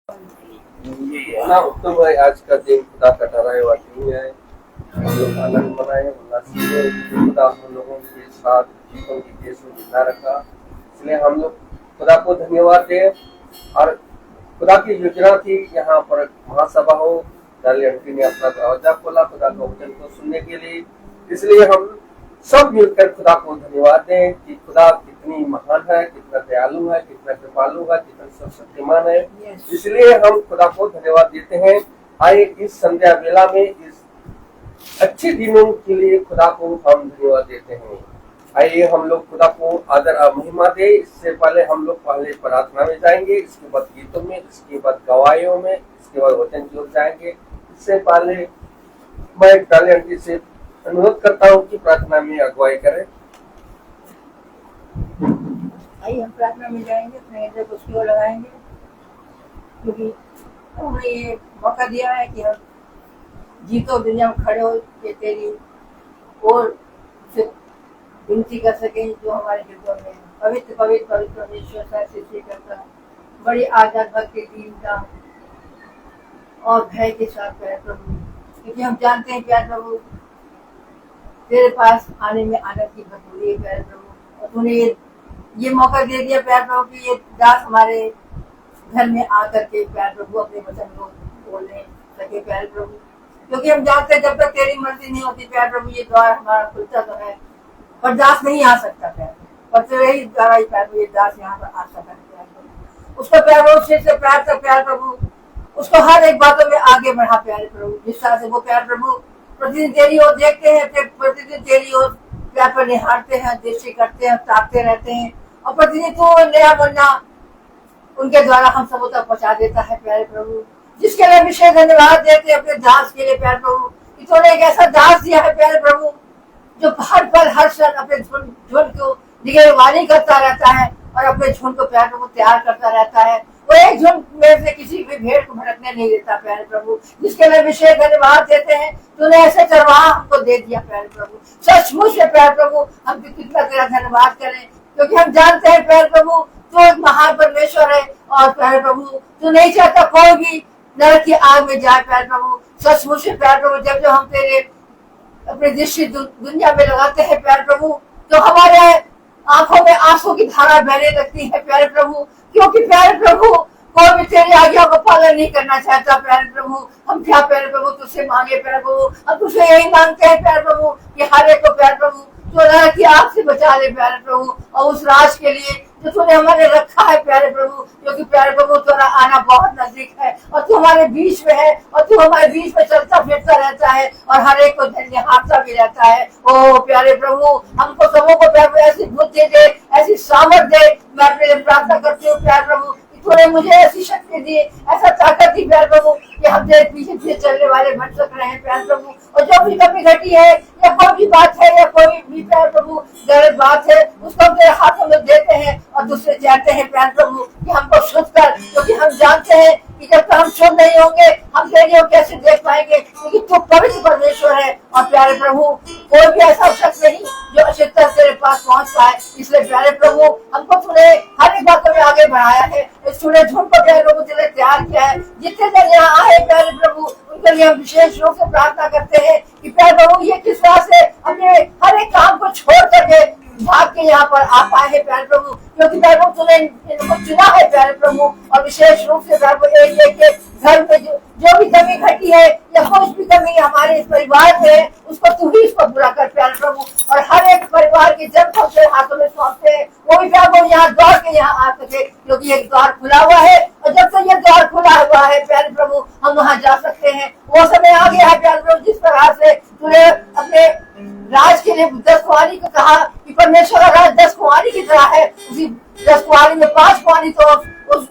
ना उत्तम है। आज का दिन खुदा का ठहराया दिन है। हम लोग आनंद मनाए, उल्लासित है। खुदा हम लोगों के साथ जीवन की देश में जिंदा रखा, इसलिए हम लोग खुदा को धन्यवाद दें। और खुदा की योजना थी यहाँ पर महासभा हो, डाली आंटी ने अपना दरवाजा खोला खुदा के वचन को सुनने के लिए। इसलिए हम सब मिलकर खुदा को धन्यवाद दें कि खुदा कितनी महान है, कितना दयालु है, कितना कृपालु है, कितना सर्वशक्तिमान है। इसलिए हम खुदा को धन्यवाद देते हैं। आइए इस संध्या वेला में इस अच्छे दिनों के लिए खुदा को हम धन्यवाद देते हैं। आइए हम लोग खुदा को आदर और महिमा दे। इससे पहले हम लोग पहले प्रार्थना में जाएंगे, इसके बाद गीतों में, इसके बाद गवाहियों में, इसके बाद वचन की ओर जाएंगे। इससे पहले मैं डाली आंटी से अनुरोध करता हूँ कि प्रार्थना में अगुवाई करें। आइए हम प्रार्थना में जाएंगे, अपने हृदय को उसकी ओर लगाएंगे, क्योंकि हमने ये मौका दिया है कि हम जीतो दुनिया में खड़े हो के तेरी और से विनती कर सकें जो हमारे हृदय में पवित्र पवित्र पवित्र परमेश्वर साथ सृष्टि करता है, बड़ी आदर भक्ति दीनता और भय के साथ प्यारे प्रभु, क्योंकि हम जानते हैं प्यारे प्रभु तेरे पास आने में आनंद की भरपूरी है प्यारे प्रभु। और तूने ये मौका दे दिया प्यारे प्रभु कि ये दास हमारे घर में आकर के प्यारे प्रभु अपने वचन को बोलने सके प्यारे प्रभु, क्योंकि हम जानते हैं जब तक तेरी मर्जी नहीं होती प्यारे प्रभु ये द्वार हमारा खुलता तो है पर दास नहीं आ सकता प्यारे, पर तेरे ही द्वारा ही प्यारे प्रभु ये दास यहाँ पर आ सकता है प्यारे प्रभु। उसको प्यारे प्रभु से प्रार्थना प्यारे प्रभु, उसको हर एक बातों में आगे बढ़ा प्यारे प्रभु, जिस तरह से वो प्यारे प्रभु प्रतिदिन तेरी ओर देखते हैं, प्रतिदिन तेरी ओर प्यार पर निहारते हैं, दृष्टि करते हैं, ताकते रहते हैं, और प्रतिदिन तो नया बनना उनके द्वारा हम सबों तक पहुंचा देता है प्यारे प्रभु, जिसके लिए विशेष धन्यवाद देते हैं अपने दास के लिए प्यारे प्रभु कि तूने एक ऐसा दास दिया है प्यारे प्रभु जो हर पल हर क्षण अपने झुंड को निगरानी करता रहता है और अपने झुंड को प्यारे प्रभु तैयार करता रहता है। वो एक झुंड में से किसी भी भेड़ को भटकने नहीं देता प्यारे प्रभु, जिसके लिए विशेष धन्यवाद देते हैं। तूने ऐसे चरवाहा हमको दे दिया प्यारे प्रभु, सचमुच में प्यारे प्रभु हम कितना तेरा धन्यवाद करें, क्योंकि हम जानते हैं प्यारे प्रभु तू एक महान परमेश्वर है और प्यारे प्रभु तू नहीं चाहता कोई भी नरक की आग में जाए प्यारे प्रभु। सचमुच में प्यारे प्रभु जब हम तेरे अपनी दृष्टि दुनिया में लगाते हैं प्यारे प्रभु तो हमारे आंखों में आंसू की धारा बहने लगती है प्यारे प्रभु, क्योंकि प्यारे प्रभु कोई भी तेरी आज्ञा को पालन नहीं करना चाहता प्यारे प्रभु। हम क्या प्यारे प्रभु तुझसे मांगे प्यारे प्रभु, हम तुझसे यही मांगते हैं प्यारे प्रभु कि हर एक को प्यारे प्रभु तो नरक की आग से बचा ले प्यारे प्रभु, और उस राज के लिए जो तूने हमारे रखा है प्यारे प्रभु, क्योंकि प्यारे प्रभु तुम्हारा आना बहुत नजदीक है और तू हमारे बीच में है और तू हमारे बीच में चलता फिरता रहता है और हर एक को धन्यवाद भी रहता है। ओ प्यारे प्रभु हमको सबों को प्यारे प्रभु ऐसी बुद्धि दे, ऐसी सामर्थ दे। मैं अपने लिए प्रार्थना करती हूँ प्यारे प्रभु तूने मुझे ऐसी शक्ति दी, ऐसा ताकत दी प्यारे प्रभु कि हम तेरे पीछे पीछे चलने वाले बन सक रहे हैं प्यारे प्रभु। और जो भी कमी घटी है या कोई भी बात है या कोई भी प्यारे प्रभु गलत बात है उसको हम तेरे हाथों में देते हैं और दूसरे चाहते हैं प्यारे प्रभु कि हमको शुद्ध कर, क्योंकि हम जानते हैं कि जब तक हम शुद्ध नहीं होंगे हम तेरी ओर कैसे देख पाएंगे, क्योंकि तू पवित्र परमेश्वर है। और प्यारे प्रभु कोई भी ऐसा शख्स नहीं जो अशुद्ध तेरे पास पहुंच पाए, इसलिए प्यारे प्रभु हमको तूने हर एक बातों में आगे बढ़ाया है, तूने झुंड को प्यारे प्रभु तेरे तैयार किया है। जितने जन यहाँ आए प्यारे प्रभु उनके लिए हम विशेष रूप से प्रार्थना करते हैं कि प्यारे प्रभु ये किस तरह से अपने हर एक काम को छोड़ करके भाग के यहाँ पर आ पाए हैं प्यारे प्रभु, क्योंकि प्यारे प्रभु तूने इनको चुना है प्यारे प्रभु। और विशेष रूप से प्यारे प्रभु एक एक के घर में जो भी कमी घटी है या कुछ भी कमी हमारे इस परिवार में है उसको तू ही इसको पूरा कर प्यारे प्रभु। और हर एक परिवार के जन को तेरे हाथों में सौंपते हैं, वो भी प्यारे प्रभु यहाँ दौड़ के यहाँ आ सके, क्योंकि एक द्वार खुला हुआ है और जब तक ये द्वार खुला हुआ है प्यारे प्रभु हम वहाँ जा सकते हैं। वो समय आ गया है प्यारे प्रभु जिस तरह से तूने अपने राज के लिए 10 कुंवारी को कहा कि परमेश्वर का राज 10 कुंवारी की तरह है, उसी 10 कुंवारी में 5 कुंवारी तो उस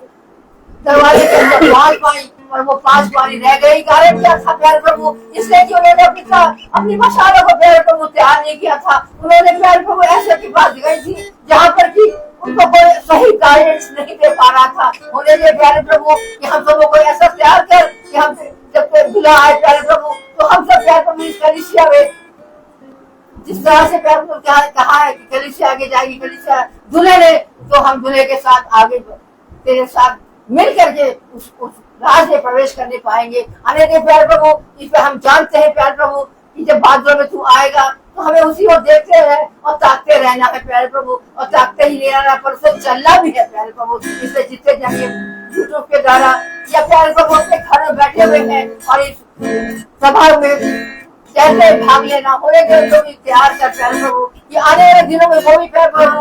दरवाजे के अंदर बाल पाई और वो 5 कुंवारी रह गई। कारण क्या था प्यारे प्रभु, इसलिए कि उन्होंने अपनी मशालों को प्यारे प्रभु तैयार नहीं किया था। उन्होंने प्यारे प्रभु ऐसे की बात गई थी जहाँ पर की उनको कोई सही गाइडेंस नहीं दे पा रहा था। उन्हें ये प्यारे प्रभु कि हम सबों को ऐसा तैयार कर कि हम जब बुला आए प्यारे प्रभु तो हम सब प्यारे प्रभु इस कलीसिया में जिस तरह से प्यारे प्रभु कहा है कि कलीसिया आगे जाएगी, कलीसिया दूल्हे ने तो हम दूल्हे के साथ आगे तेरे साथ मिल करके उस राज में प्रवेश करने पाएंगे। अन्य प्यारे प्रभु, इस पे हम जानते हैं प्यारे प्रभु कि जब बादलों में तू आएगा तो हमें उसी को देखते रहे और ताकते रहना है प्यारे प्रभु, और ताकते ही नहीं रहना पर उसे चलना भी है प्यारे प्रभु। इसलिए जितने जाएंगे यूट्यूब के द्वारा या प्यारे प्रभु अपने घर में बैठे हुए हैं और इस सभा में कैसे भाग लेना होने के जो भी तैयार कर प्यारे प्रभु, ये आने वाले दिनों में वो भी प्यारे प्रभु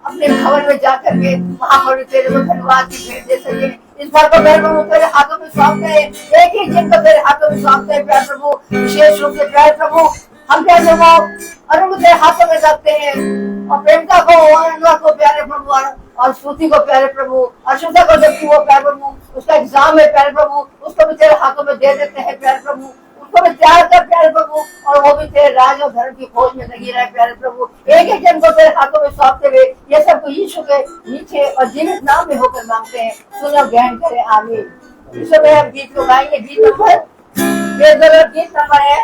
अपने भवन में जाकर के वहाँ पर तेरे को धन्यवाद की भेंट दे सके। इस बार को प्यारे प्रभु तेरे हाथों में सौंपते हैं, एक ही दिन को तेरे हाथों में सौंपते हैं प्यारे प्रभु। विशेष रूप से प्यारे प्रभु हम प्यारे प्रभु अरुण तेरे हाथों में रखते हैं, और प्रेमता को अनुराग को प्यारे प्रभु और स्तुति को प्यारे प्रभु, अशुद्धा को जबकि वो प्यारे प्रभु उसका एग्जाम है प्यारे प्रभु, उसको भी तेरे हाथों में दे देते हैं प्यारे प्रभु। उसको भी तैयार कर प्यारे प्रभु, और वो भी तेरे राज और धर्म की खोज में लगी रहे प्यारे प्रभु। एक एक जन को तेरे हाथों में सौंपते हुए ये सब को यीशु के नीचे और जीवित नाम में होकर मांगते हैं, सुनो ग्रहण करें, आमीन। इस समय हम गीत को गाएंगे। गीत नंबर गीत नंबर है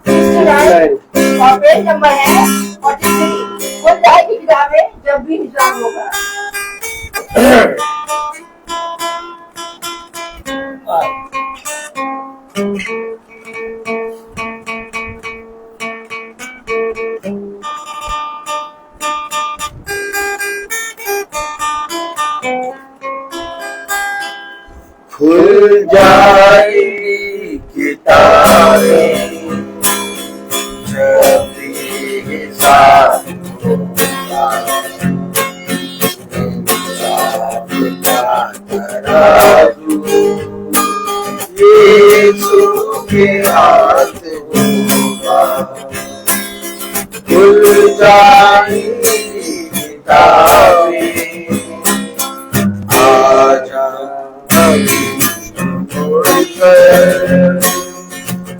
69 और पेज नंबर है 43। खुल जाएगी किताबें जब भी हिसाब होगा। खुल जाएगी किताबें जब भी हिसाब होगा, इंसाफ का तराजू यीशु के हाथ होगा। खुल जाएगी किताबें, आजा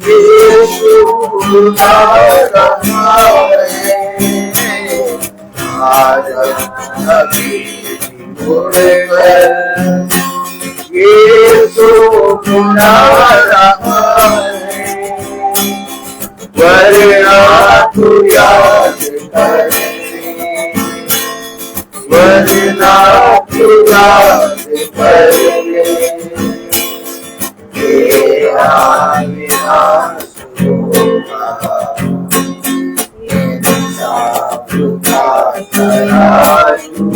यीशु आ रहा है, आजा अभी मुड़कर यीशु बुला रहा है। वरना तू याद कर ले, वरना तू याद कर ले, तेरा विनाश होगा, इंसाफ का तराजू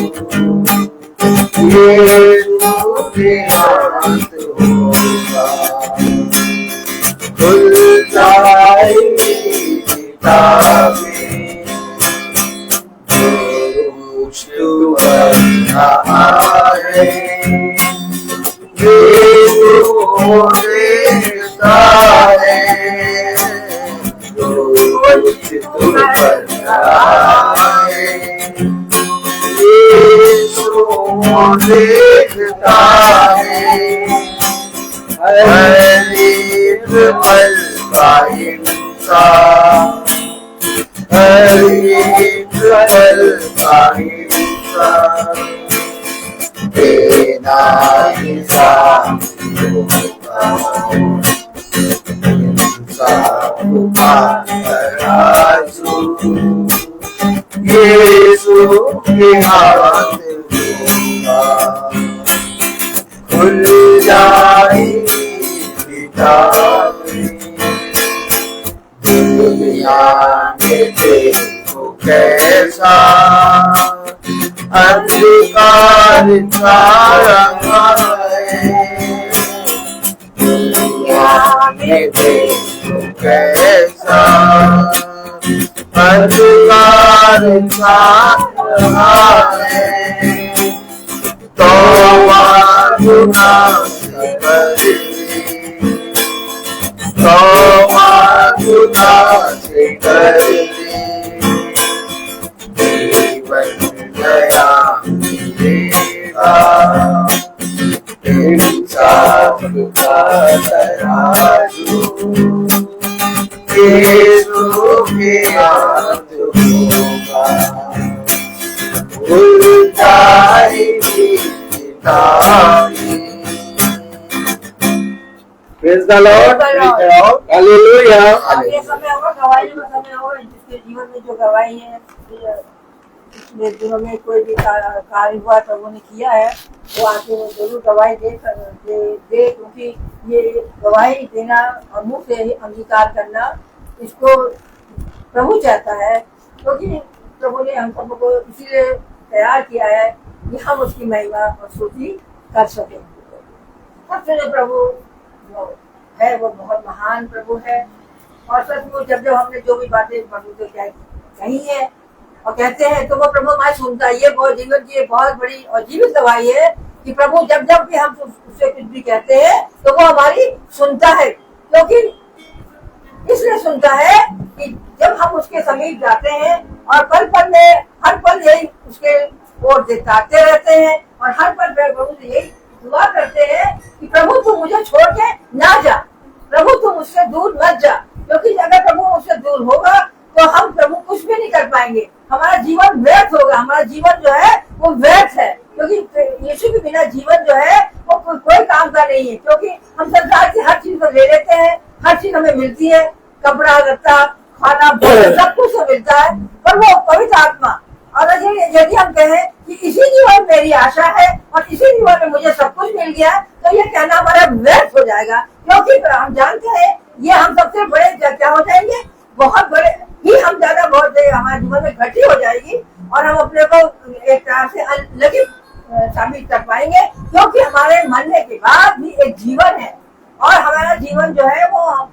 यीशु के हाथ होगा। खुल जाएगी किताबें जो मुश्किल रहा है, यीशु देखता है, जो वंचित पर है, यीशु देखता है। हर एक पल का इंसान, हर एक पल का इंसान तेरा हिसाब होगा, इंसाफ का तराजू यीशु के हाथ होगा। खुल जाएगी किताबें, दुनिया में देखो कैसा अधिकार छा रहा है। दुनिया में देखो कैसा अधिकार छा रहा है। तौबा गुनाह से कर ले, तौबा गुनाह से कर ले, जीवन नया मिलेगा, इंसाफ का तराजू यीशु के हाथ होगा। खुल जाएगी किताबें। Praise the Lord. Hallelujah. आगे समय होगा, गवाही का समय होगा, जिसके जीवन में जो गवाही है पिछले दिनों में कोई भी कार्य हुआ प्रभु ने किया है, वो आके वो जरूर गवाही दे क्योंकि ये गवाही देना और मुंह से अंगीकार करना इसको प्रभु चाहता है, क्योंकि प्रभु ने हम सबको इसीलिए तैयार किया है कि हम उसकी महिमा और स्तुति कर सकें। सबसे जो प्रभु है वो बहुत महान प्रभु है, और सचमुच जब हमने जो भी बातें प्रभु से कही है और कहते हैं तो वो प्रभु हमारी सुनता है। ये बहुत जीवन की बहुत बड़ी और जीवित गवाही है कि प्रभु जब भी हम उससे कुछ भी कहते हैं तो वो हमारी सुनता है, क्योंकि इसलिए सुनता है कि जब हम उसके समीप जाते हैं और पल पल में हर पल यही उसके ओर ताकते रहते हैं और हर पल प्रभु से यही दुआ करते हैं कि प्रभु तू मुझे छोड़ के ना जा, प्रभु तू मुझसे दूर मत जा, क्योंकि अगर प्रभु मुझसे दूर होगा तो हम प्रभु कुछ भी नहीं कर पाएंगे, हमारा जीवन व्यर्थ होगा, हमारा जीवन जो है वो व्यर्थ है, क्योंकि यीशु के बिना जीवन जो है वो कोई काम का नहीं है। क्योंकि हम संसार की हर चीज को ले लेते हैं, हर चीज हमें मिलती है, कपड़ा लत्ता खाना सब कुछ मिलता है, पर वो पवित्र आत्मा, और यदि हम कहें कि इसी जीवन मेरी आशा है और इसी जीवन में मुझे सब कुछ मिल गया, तो ये कहना हमारा व्यर्थ हो जाएगा, क्योंकि हम जानते हैं ये हम सबसे बड़े क्या हो जाएंगे, बहुत बड़े ही हम ज्यादा बहुत हमारे जीवन में घटी हो जाएगी और हम अपने को एक तरह से अलग साबित कर पाएंगे, क्योंकि हमारे मरने के बाद भी एक जीवन है और हमारा जीवन जो है वो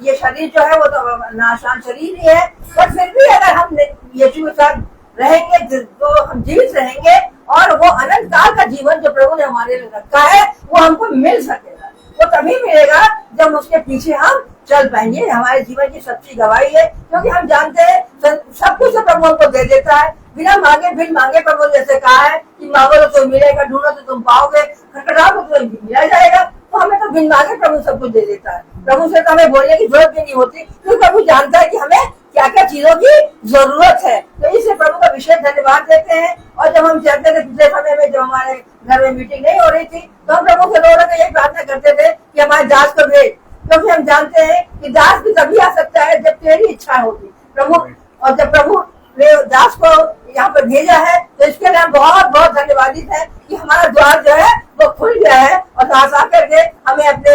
ये शरीर जो है वो तो नाशान शरीर ही है, पर फिर भी अगर हम यीशु के साथ रहेंगे तो हम जीवित रहेंगे और वो अनंत काल का जीवन जो प्रभु ने हमारे लिए रखा है वो हमको मिल सकेगा। वो तभी मिलेगा जब उसके पीछे हम चल पाएंगे। हमारे जीवन की सच्ची गवाही है, क्योंकि हम जानते हैं सब कुछ प्रभु हमको दे देता है बिना मांगे बिन मांगे। प्रभु जैसे कहा है कि मांगो तो मिलेगा, ढूंढो तो तुम पाओगे, खटखटाओ तो मिला जाएगा, तो हमें तो बिन मांगे प्रभु सब कुछ दे देता है। प्रभु से तो हमें बोलने की जरूरत भी नहीं होती, क्योंकि प्रभु जानता है कि हमें क्या क्या चीजों की जरूरत है। तो इसलिए प्रभु का विशेष धन्यवाद देते हैं। और जब हम चाहते थे पिछले समय में जब हमारे घर में मीटिंग नहीं हो रही थी तो हम प्रभु से रोज यही प्रार्थना करते थे कि हमारे दास को भेज, क्योंकि हम जानते हैं कि दास भी तभी आ सकता है जब तेरी इच्छा होगी प्रभु। और जब प्रभु ने दास को यहाँ पर भेजा है तो इसके लिए हम बहुत बहुत धन्यवादित है कि हमारा द्वार जो है वो खुल गया है और दास आकर के हमें अपने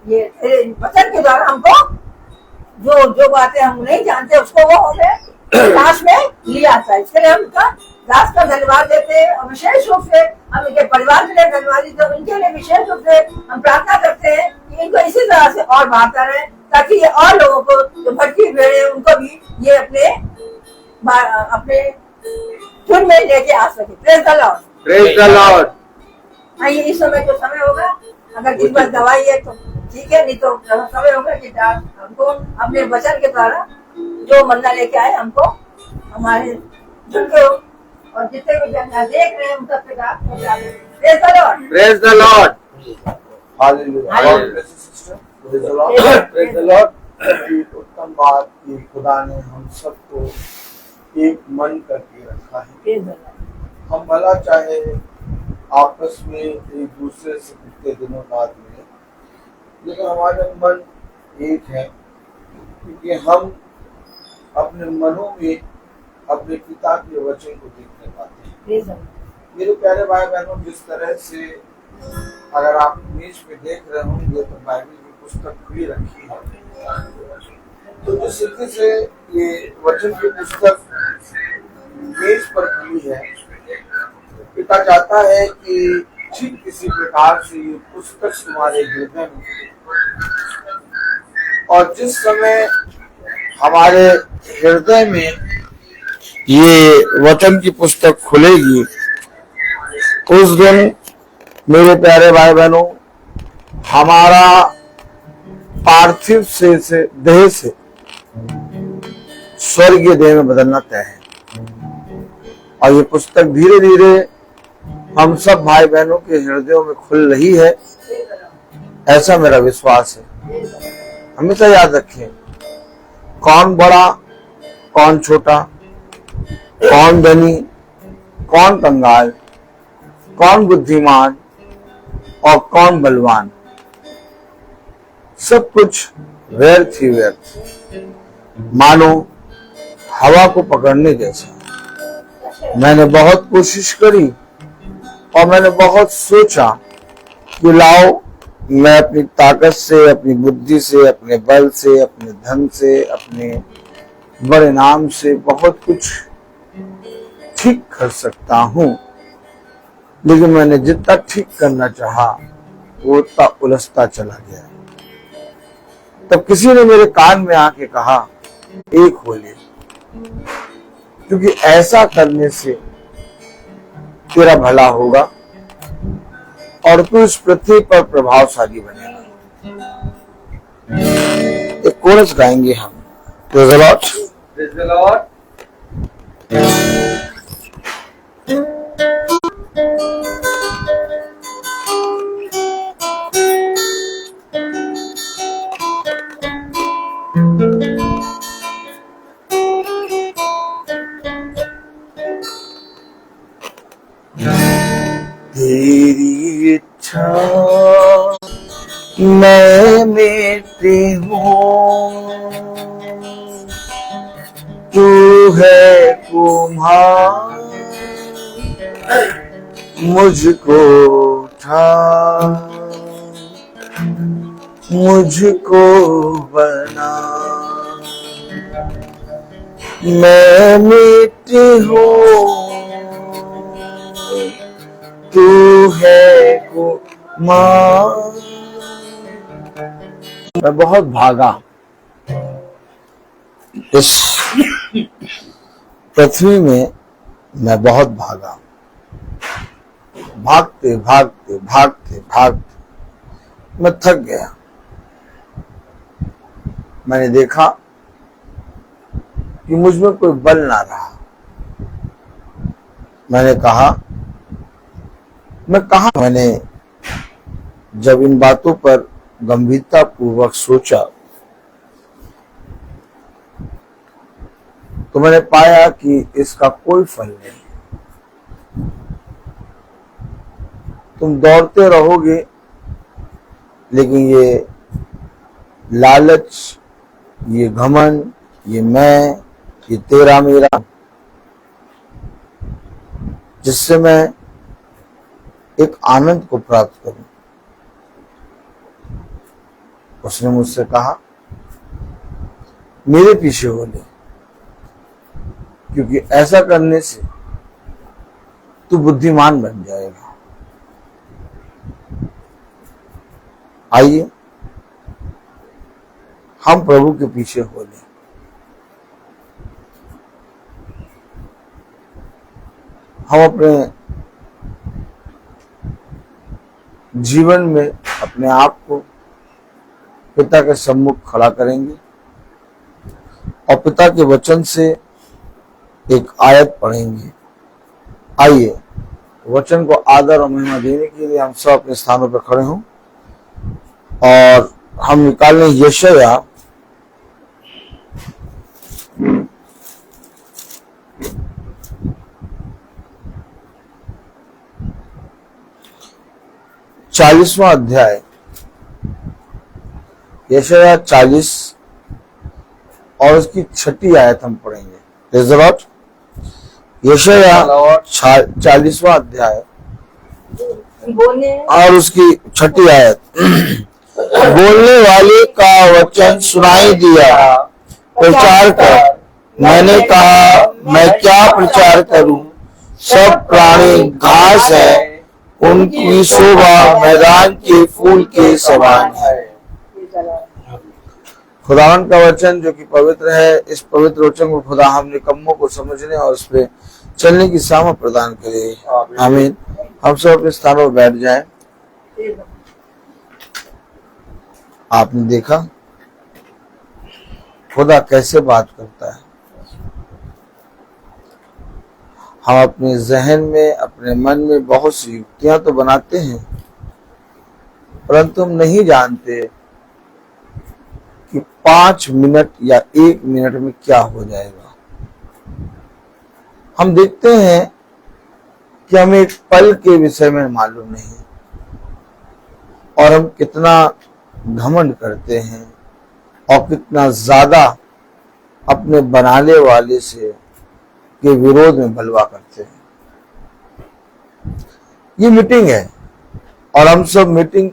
ये वचन के द्वारा हमको जो बातें हम नहीं जानते उसको वो हमें दास में लिया आता है। इसके लिए हम दास का धन्यवाद देते हैं और विशेष रूप से हम इनके परिवार के लिए धन्यवादित है। इनके लिए विशेष रूप से हम प्रार्थना करते हैं कि इनको इसी तरह से और बढ़ाता रहे, ताकि ये और लोगों को जो भटकी भेड़े उनको भी ये अपने धुन में लेके आ सके। Praise the Lord, praise the Lord. आइए इस समय जो समय होगा, अगर किसी बात दवाई है तो ठीक है, नहीं तो समय होगा कि हमको अपने वचन के द्वारा जो मन्ना लेके आए हमको हमारे धुन के और जितने भी जन देख रहे हैं उन सबके साथ praise the Lord, praise the Lord, hallelujah, praise the Lord. उत्तम बात कि खुदा ने हम सबको एक मन करके रखा है। Praise the Lord. हम भला चाहे आपस में एक दूसरे से कितने दिनों बाद मिले, लेकिन हमारे मन एक है, क्योंकि हम अपने मनों में अपने पिता के वचन को देखने पाते हैं। Praise the Lord. मेरे प्यारे भाई बहनों, जिस तरह से अगर आप मेज पे देख रहे होंगे तो बाइबल की पुस्तक खुली रखी है, तो जिस तरीके से ये वचन की पुस्तक मेज पर खुली है, पिता चाहता है कि ठीक किसी प्रकार से ये पुस्तक तुम्हारे हृदय में, और जिस समय हमारे हृदय में ये वचन की पुस्तक खुलेगी, उस दिन मेरे प्यारे भाई बहनों हमारा पार्थिव से देह से स्वर्गीय देह में बदलना तय है। और ये पुस्तक धीरे धीरे हम सब भाई बहनों के हृदयों में खुल रही है, ऐसा मेरा विश्वास है। हमेशा याद रखें, कौन बड़ा कौन छोटा, कौन धनी कौन कंगाल, कौन बुद्धिमान और कौन बलवान, सब कुछ व्यर्थ ही व्यर्थ। मानो हवा को पकड़ने जैसा। मैंने बहुत कोशिश करी और मैंने बहुत सोचा कि लाओ मैं अपनी ताकत से, अपनी बुद्धि से, अपने बल से, अपने धन से, अपने बड़े नाम से बहुत कुछ ठीक कर सकता हूं। लेकिन मैंने जितना ठीक करना चाहा वो उतना उलझता चला गया। तब किसी ने मेरे कान में आके कहा, एक हो ले, क्योंकि ऐसा करने से तेरा भला होगा और तू इस पृथ्वी पर प्रभावशाली बनेगा। एक कोरस गाएंगे हम। Praise the Lord. Praise the Lord. तेरी इच्छा मैं मिटती हूँ, तू है कुम्हार मुझको उठा, मुझको बना। मैं मिट्टी हूँ, तू है कुम्हार। मैं बहुत भागा, इस पृथ्वी में मैं बहुत भागा, भागते भागते भागते भागते मैं थक गया। मैंने देखा कि मुझ में कोई बल ना रहा। मैंने कहा मैं कहा। मैंने जब इन बातों पर गंभीरता पूर्वक सोचा तो मैंने पाया कि इसका कोई फल नहीं। तुम दौड़ते रहोगे लेकिन ये लालच, ये घमंड, ये मैं, ये तेरा मेरा, जिससे मैं एक आनंद को प्राप्त करूं। उसने मुझसे कहा मेरे पीछे हो ले, क्योंकि ऐसा करने से तू बुद्धिमान बन जाएगा। आइए हम प्रभु के पीछे हो ले। हम अपने जीवन में अपने आप को पिता के सम्मुख खड़ा करेंगे और पिता के वचन से एक आयत पढ़ेंगे। आइए वचन को आदर और महिमा देने के लिए हम सब अपने स्थानों पर खड़े हों और हम निकालें यशायाह 40वां अध्याय, यशायाह 40 और उसकी 6ठी आयत हम पढ़ेंगे। Praise the Lord. यशायाह 40वां अध्याय और उसकी 6ठी आयत। बोलने वाले का वचन सुनाई दिया, प्रचार कर। मैंने कहा मैं क्या प्रचार करूं, सब प्राणी घास है, उनकी शोभा मैदान के फूल के समान है। खुदावन का वचन जो कि पवित्र है, इस पवित्र वचन को खुदा हम निकम्मों को समझने और उस पे चलने की सामर्थ प्रदान करे। आमीन। हम सब अपने स्थानों पर बैठ जाएं। आपने देखा खुदा कैसे बात करता है। हम अपने जहन में, अपने मन में बहुत सी युक्तियां तो बनाते हैं, परंतु हम नहीं जानते कि 5 मिनट या 1 मिनट में क्या हो जाएगा। हम देखते हैं कि हमें एक पल के विषय में मालूम नहीं और हम कितना घमंड करते हैं और कितना ज्यादा अपने बनाने वाले से के विरोध में बलवा करते हैं। ये मीटिंग है और हम सब मीटिंग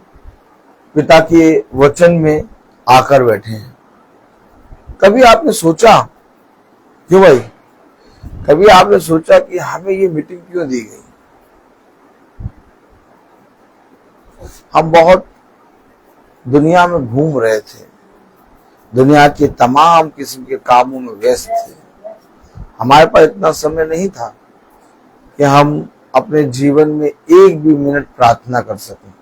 पिता के वचन में आकर बैठे हैं। कभी आपने सोचा, क्यों भाई, कभी आपने सोचा कि हमें ये मीटिंग क्यों दी गई? हम बहुत दुनिया में घूम रहे थे, दुनिया के तमाम किस्म के कामों में व्यस्त थे। हमारे पास इतना समय नहीं था कि हम अपने जीवन में एक भी मिनट प्रार्थना कर सकें।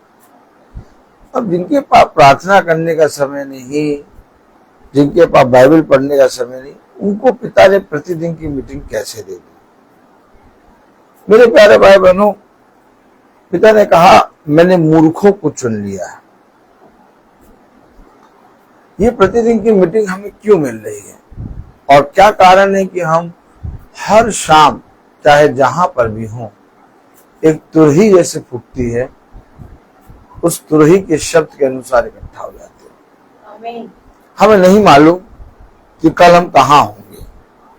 अब जिनके पास प्रार्थना करने का समय नहीं, जिनके पास बाइबल पढ़ने का समय नहीं, उनको पिता ने प्रतिदिन की मीटिंग कैसे दे दी? मेरे प्यारे भाई बहनों, पिता ने कहा मैंने मूर्खों को चुन लिया है। ये प्रतिदिन की मीटिंग हमें क्यों मिल रही है और क्या कारण है कि हम हर शाम चाहे जहां पर भी हों, एक तुरही जैसे फूटती है, उस तुरही के शब्द के अनुसार इकट्ठा हो जाते हैं। आमीन। हमें नहीं मालूम कि कल हम कहाँ होंगे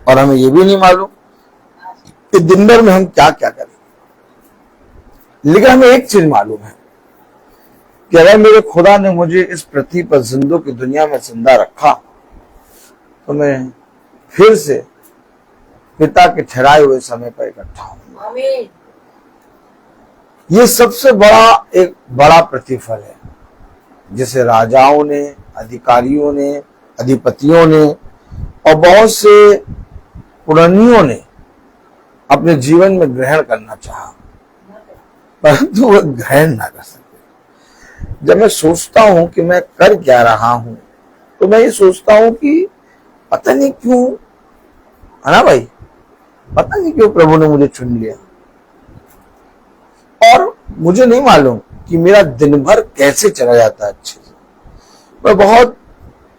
और हमें ये भी नहीं मालूम कि दिन भर में हम क्या क्या करेंगे, लेकिन हमें एक चीज मालूम है कि अगर मेरे खुदा ने मुझे इस पृथ्वी पर जिंदों की दुनिया में जिंदा रखा तो मैं फिर से पिता के ठहराए हुए समय पर इकट्ठा होऊंगा। आमीन। ये सबसे बड़ा एक बड़ा प्रतिफल है जिसे राजाओं ने, अधिकारियों ने, अधिपतियों ने और बहुत से पुरानियों ने अपने जीवन में ग्रहण करना चाहा, परंतु वह ग्रहण ना कर सके। जब मैं सोचता हूं कि मैं कर क्या रहा हूं, तो मैं ये सोचता हूं कि पता नहीं क्यों, है ना भाई, पता नहीं क्यों प्रभु ने मुझे चुन लिया। और मुझे नहीं मालूम कि मेरा दिन भर कैसे चला जाता है अच्छे से। मैं बहुत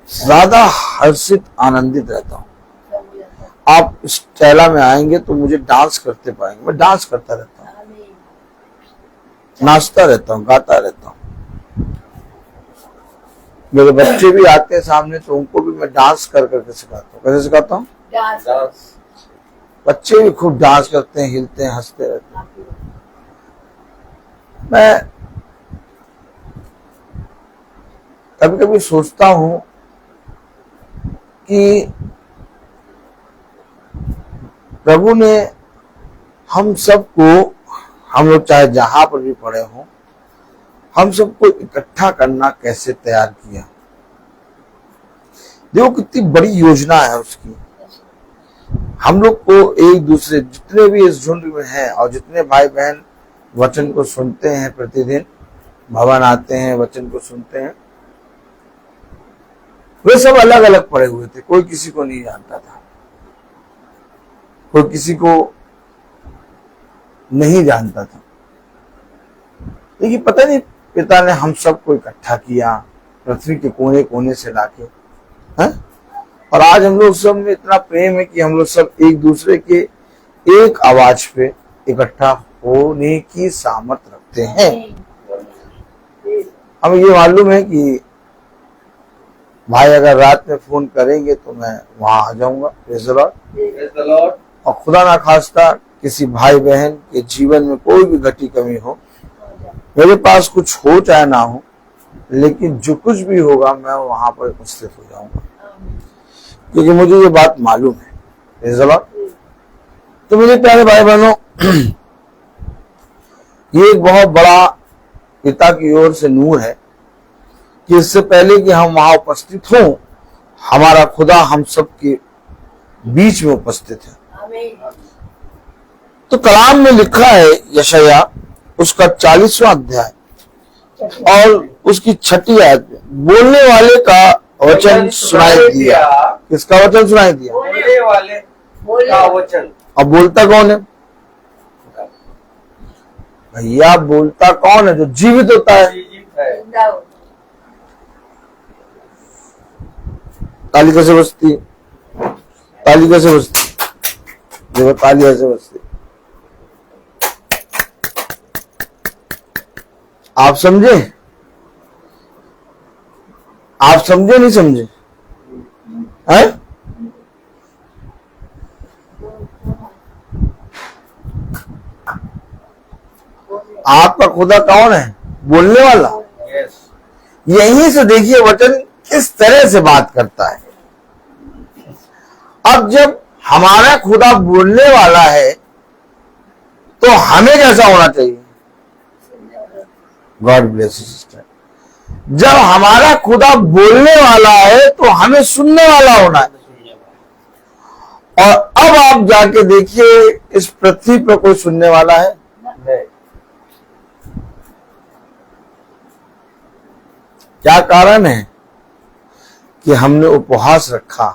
ज्यादा हर्षित, आनंदित रहता हूँ। आप इस चैला में आएंगे तो मुझे डांस करते पाएंगे। मैं डांस करता रहता हूँ, नाचता रहता हूँ, गाता रहता हूँ। मेरे बच्चे भी आते हैं सामने तो उनको भी मैं डांस कर करके सिखाता हूँ। कैसे सिखाता हूँ? डांस। बच्चे भी खूब डांस करते हैं, हिलते हैं, हंसते रहते हैं। मैं कभी कभी सोचता हूँ कि प्रभु ने हम सबको, हम लोग चाहे जहां पर भी पड़े हों, हम सबको इकट्ठा करना कैसे तैयार किया। देखो कितनी बड़ी योजना है उसकी। हम लोग को एक दूसरे, जितने भी इस झुंड में हैं और जितने भाई बहन वचन को सुनते हैं, प्रतिदिन भवन आते हैं, वचन को सुनते हैं, वे सब अलग अलग पड़े हुए थे। कोई किसी को नहीं जानता था, कोई किसी को नहीं जानता था, लेकिन पता नहीं पिता ने हम सबको इकट्ठा किया पृथ्वी के कोने कोने से लाके, हैं? और आज हम लोग सब में इतना प्रेम है कि हम लोग सब एक दूसरे के एक आवाज पे इकट्ठा होने की सामर्थ्य रखते हैं। हमें ये मालूम है कि भाई अगर रात में फोन करेंगे तो मैं वहां आ जाऊंगा। Praise the Lord. और खुदा ना खास्ता किसी भाई बहन के जीवन में कोई भी घटी कमी हो, मेरे पास कुछ हो चाहे ना हो, लेकिन जो कुछ भी होगा मैं वहां पर उपस्थित हो जाऊंगा, क्योंकि मुझे ये बात मालूम है। Praise the Lord. तो मेरे प्यारे भाई बहनों, ये एक बहुत बड़ा पिता की ओर से नूर है कि इससे पहले कि हम वहां उपस्थित हों, हमारा खुदा हम सबके बीच में उपस्थित है। तो कलाम में लिखा है, यशाया उसका 40वां अध्याय और उसकी 6ठी आयत में, बोलने वाले का वचन सुनाई दिया। किसका वचन सुनाई दिया? बोलने वाले का वचन। अब बोलता कौन है भैया? बोलता कौन है? जो जीवित होता है। ताली कैसे बजती? ताली कैसे बजती? देखो ताली ऐसे बजती। आप समझे? आप समझे नहीं समझे? हैं? आपका खुदा कौन है? बोलने वाला। यस, यहीं से देखिए वचन किस तरह से बात करता है। अब जब हमारा खुदा बोलने वाला है तो हमें कैसा होना चाहिए? God bless you sister. जब हमारा खुदा बोलने वाला है तो हमें सुनने वाला होना है। और अब आप जाके देखिए इस पृथ्वी पर कोई सुनने वाला है? नहीं, क्या कारण है कि हमने उपवास रखा?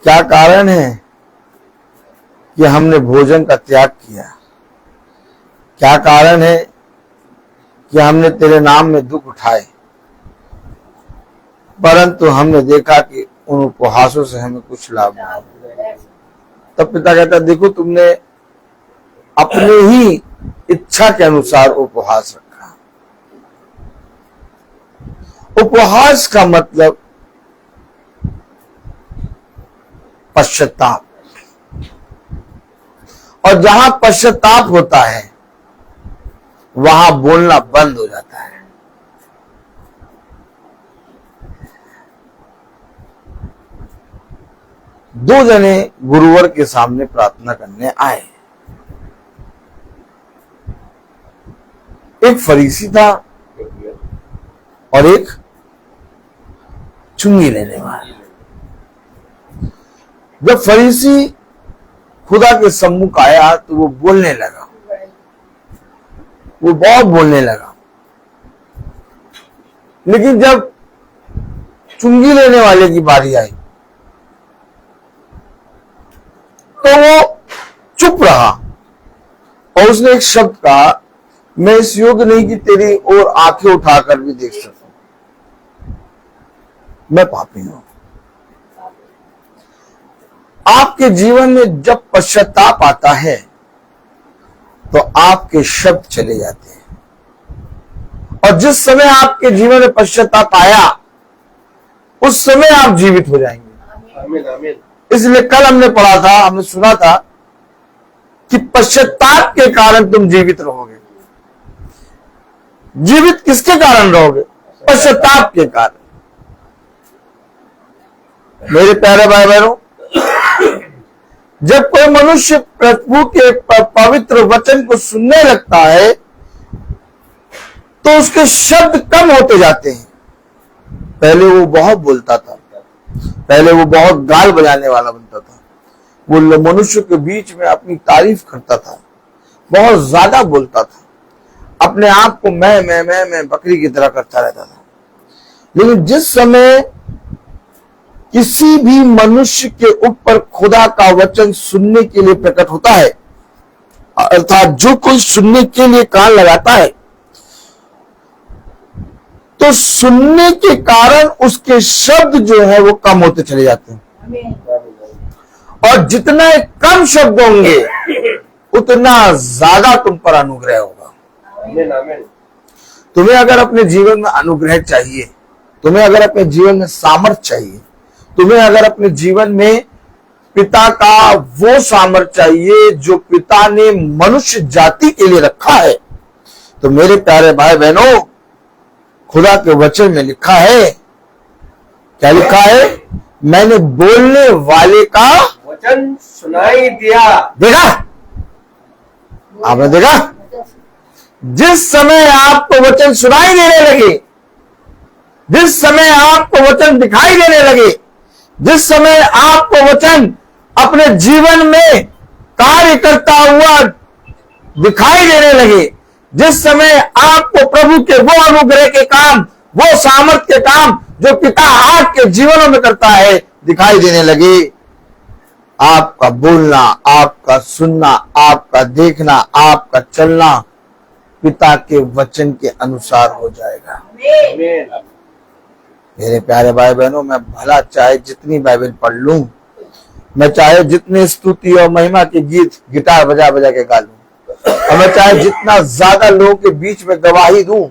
क्या कारण है कि हमने भोजन का त्याग किया? क्या कारण है कि हमने तेरे नाम में दुख उठाए? परंतु हमने देखा कि उन उपहासों से हमें कुछ लाभ नहीं। तब पिता कहता देखो तुमने अपने ही इच्छा के अनुसार उपहास रखा। उपहास का मतलब पश्चाताप, और जहां पश्चाताप होता है वहां बोलना बंद हो जाता है। दो जने गुरुवर के सामने प्रार्थना करने आए। एक फरीसी था और एक चुंगी लेने वाला। जब फरीसी खुदा के सम्मुख आया तो वो बोलने लगा, वो बहुत बोलने लगा। लेकिन जब चुंगी लेने वाले की बारी आई तो वो चुप रहा और उसने एक शब्द कहा, मैं इस योग्य नहीं कि तेरी ओर आंखें उठाकर भी देख सकूं, मैं पापी हूं। आपके जीवन में जब पश्चाताप आता है तो आपके शब्द चले जाते हैं, और जिस समय आपके जीवन में पश्चाताप आया उस समय आप जीवित हो जाएंगे। आमीन आमीन। इसलिए कल हमने पढ़ा था, हमने सुना था कि पश्चाताप के कारण तुम जीवित रहोगे। जीवित किसके कारण रहोगे? पश्चाताप के कारण। मेरे प्यारे भाई बहनों, जब कोई मनुष्य प्रभु के पवित्र वचन को सुनने लगता है तो उसके शब्द कम होते जाते हैं। पहले वो बहुत बोलता था, पहले वो बहुत गाल बजाने वाला बनता था, वो मनुष्य के बीच में अपनी तारीफ करता था, बहुत ज्यादा बोलता था, अपने आप को मैं बकरी की तरह करता रहता था। लेकिन जिस समय किसी भी मनुष्य के ऊपर खुदा का वचन सुनने के लिए प्रकट होता है, अर्थात जो कोई सुनने के लिए कान लगाता है, तो सुनने के कारण उसके शब्द जो है वो कम होते चले जाते हैं। और जितना कम शब्द होंगे उतना ज्यादा तुम पर अनुग्रह होगा। आमीन आमीन। तुम्हें अगर अपने जीवन में अनुग्रह चाहिए, तुम्हें अगर अपने जीवन में सामर्थ चाहिए, तुम्हें अगर अपने जीवन में पिता का वो सामर्थ चाहिए जो पिता ने मनुष्य जाति के लिए रखा है, तो मेरे प्यारे भाई बहनों, खुदा के वचन में लिखा है, क्या लिखा है? मैंने बोलने वाले का वचन सुनाई दिया। देखा? आपने देखा? जिस समय आपको वचन सुनाई देने लगे, जिस समय आपको वचन दिखाई देने लगे, जिस समय आपको वचन अपने जीवन में कार्य करता हुआ दिखाई देने लगे, जिस समय आपको प्रभु के वो अनुग्रह के काम, वो सामर्थ्य के काम जो पिता आपके जीवनों में करता है दिखाई देने लगे, आपका बोलना, आपका सुनना, आपका देखना, आपका चलना पिता के वचन के अनुसार हो जाएगा। आमीन। मेरे प्यारे भाई बहनों, मैं भला चाहे जितनी बाइबल पढ़ लूं, मैं चाहे जितने स्तुति और महिमा के गीत गिटार बजा बजा के गा लूं, और मैं चाहे जितना ज्यादा लोगों के बीच में गवाही दूं,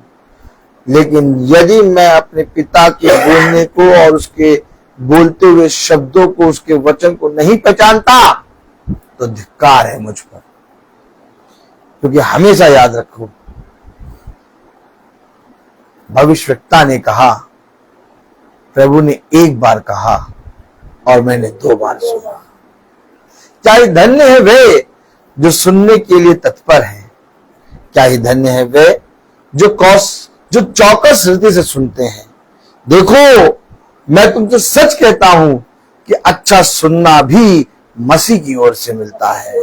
लेकिन यदि मैं अपने पिता के बोलने को और उसके बोलते हुए शब्दों को, उसके वचन को नहीं पहचानता तो धिक्कार है मुझ पर। क्योंकि हमेशा याद रखो, भविष्यवक्ता ने कहा, प्रभु ने एक बार कहा और मैंने 2 बार सुना। क्या ही धन्य है वे जो सुनने के लिए तत्पर हैं। क्या ही धन्य है वे जो चौकस हृदय से सुनते हैं। देखो, मैं तुमसे सच कहता हूं कि अच्छा सुनना भी मसीह की ओर से मिलता है।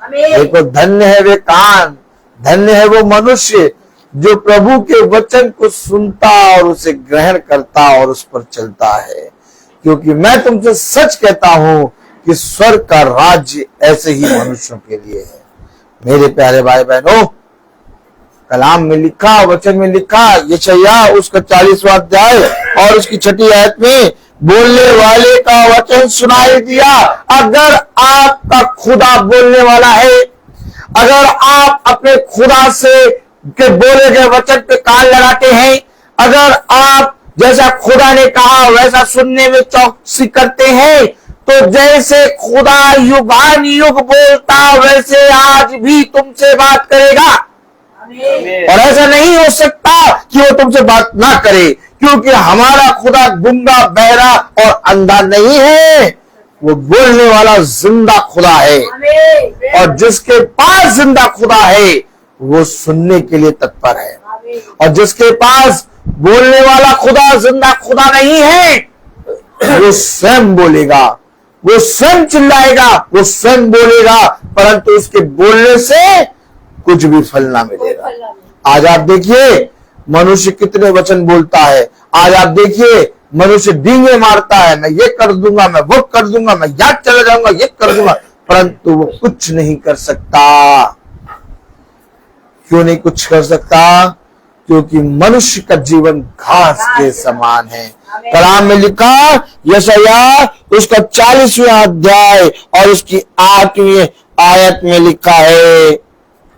देखो, धन्य है वे कान, धन्य है वो मनुष्य जो प्रभु के वचन को सुनता और उसे ग्रहण करता और उस पर चलता है, क्योंकि मैं तुमसे सच कहता हूं कि स्वर्ग का राज्य ऐसे ही मनुष्यों के लिए है। मेरे प्यारे भाई बहनों, कलाम में लिखा, वचन में लिखा, यशायाह उसका 40वां अध्याय और उसकी 6ठी आयत में बोलने वाले का वचन सुनाई दिया। अगर आपका खुदा बोलने वाला है, अगर आप अपने खुदा से के बोले गए वचन पे कान लगाते हैं, अगर आप जैसा खुदा ने कहा वैसा सुनने में चौकसी करते हैं, तो जैसे खुदा युगान युग बोलता वैसे आज भी तुमसे बात करेगा। और ऐसा नहीं हो सकता कि वो तुमसे बात ना करे, क्योंकि हमारा खुदा गूंगा, बहरा और अंधा नहीं है। वो बोलने वाला जिंदा खुदा है, और जिसके पास जिंदा खुदा है वो सुनने के लिए तत्पर है। और जिसके पास बोलने वाला खुदा जिंदा खुदा नहीं है, वो स्वयं बोलेगा, वो स्वयं चिल्लाएगा, वो स्वयं बोलेगा, परंतु उसके बोलने से कुछ भी फल ना मिलेगा। आज आप देखिए मनुष्य कितने वचन बोलता है। आज आप देखिए मनुष्य डींगे मारता है, मैं ये कर दूंगा, मैं वो कर दूंगा, मैं यहाँ चला जाऊंगा, ये कर दूंगा, परंतु वो कुछ नहीं कर सकता। क्यों नहीं कुछ कर सकता? क्योंकि मनुष्य का जीवन घास के समान है। कलाम में लिखा, यशायाह उसका 40वां अध्याय और उसकी 8वीं आयत में लिखा है,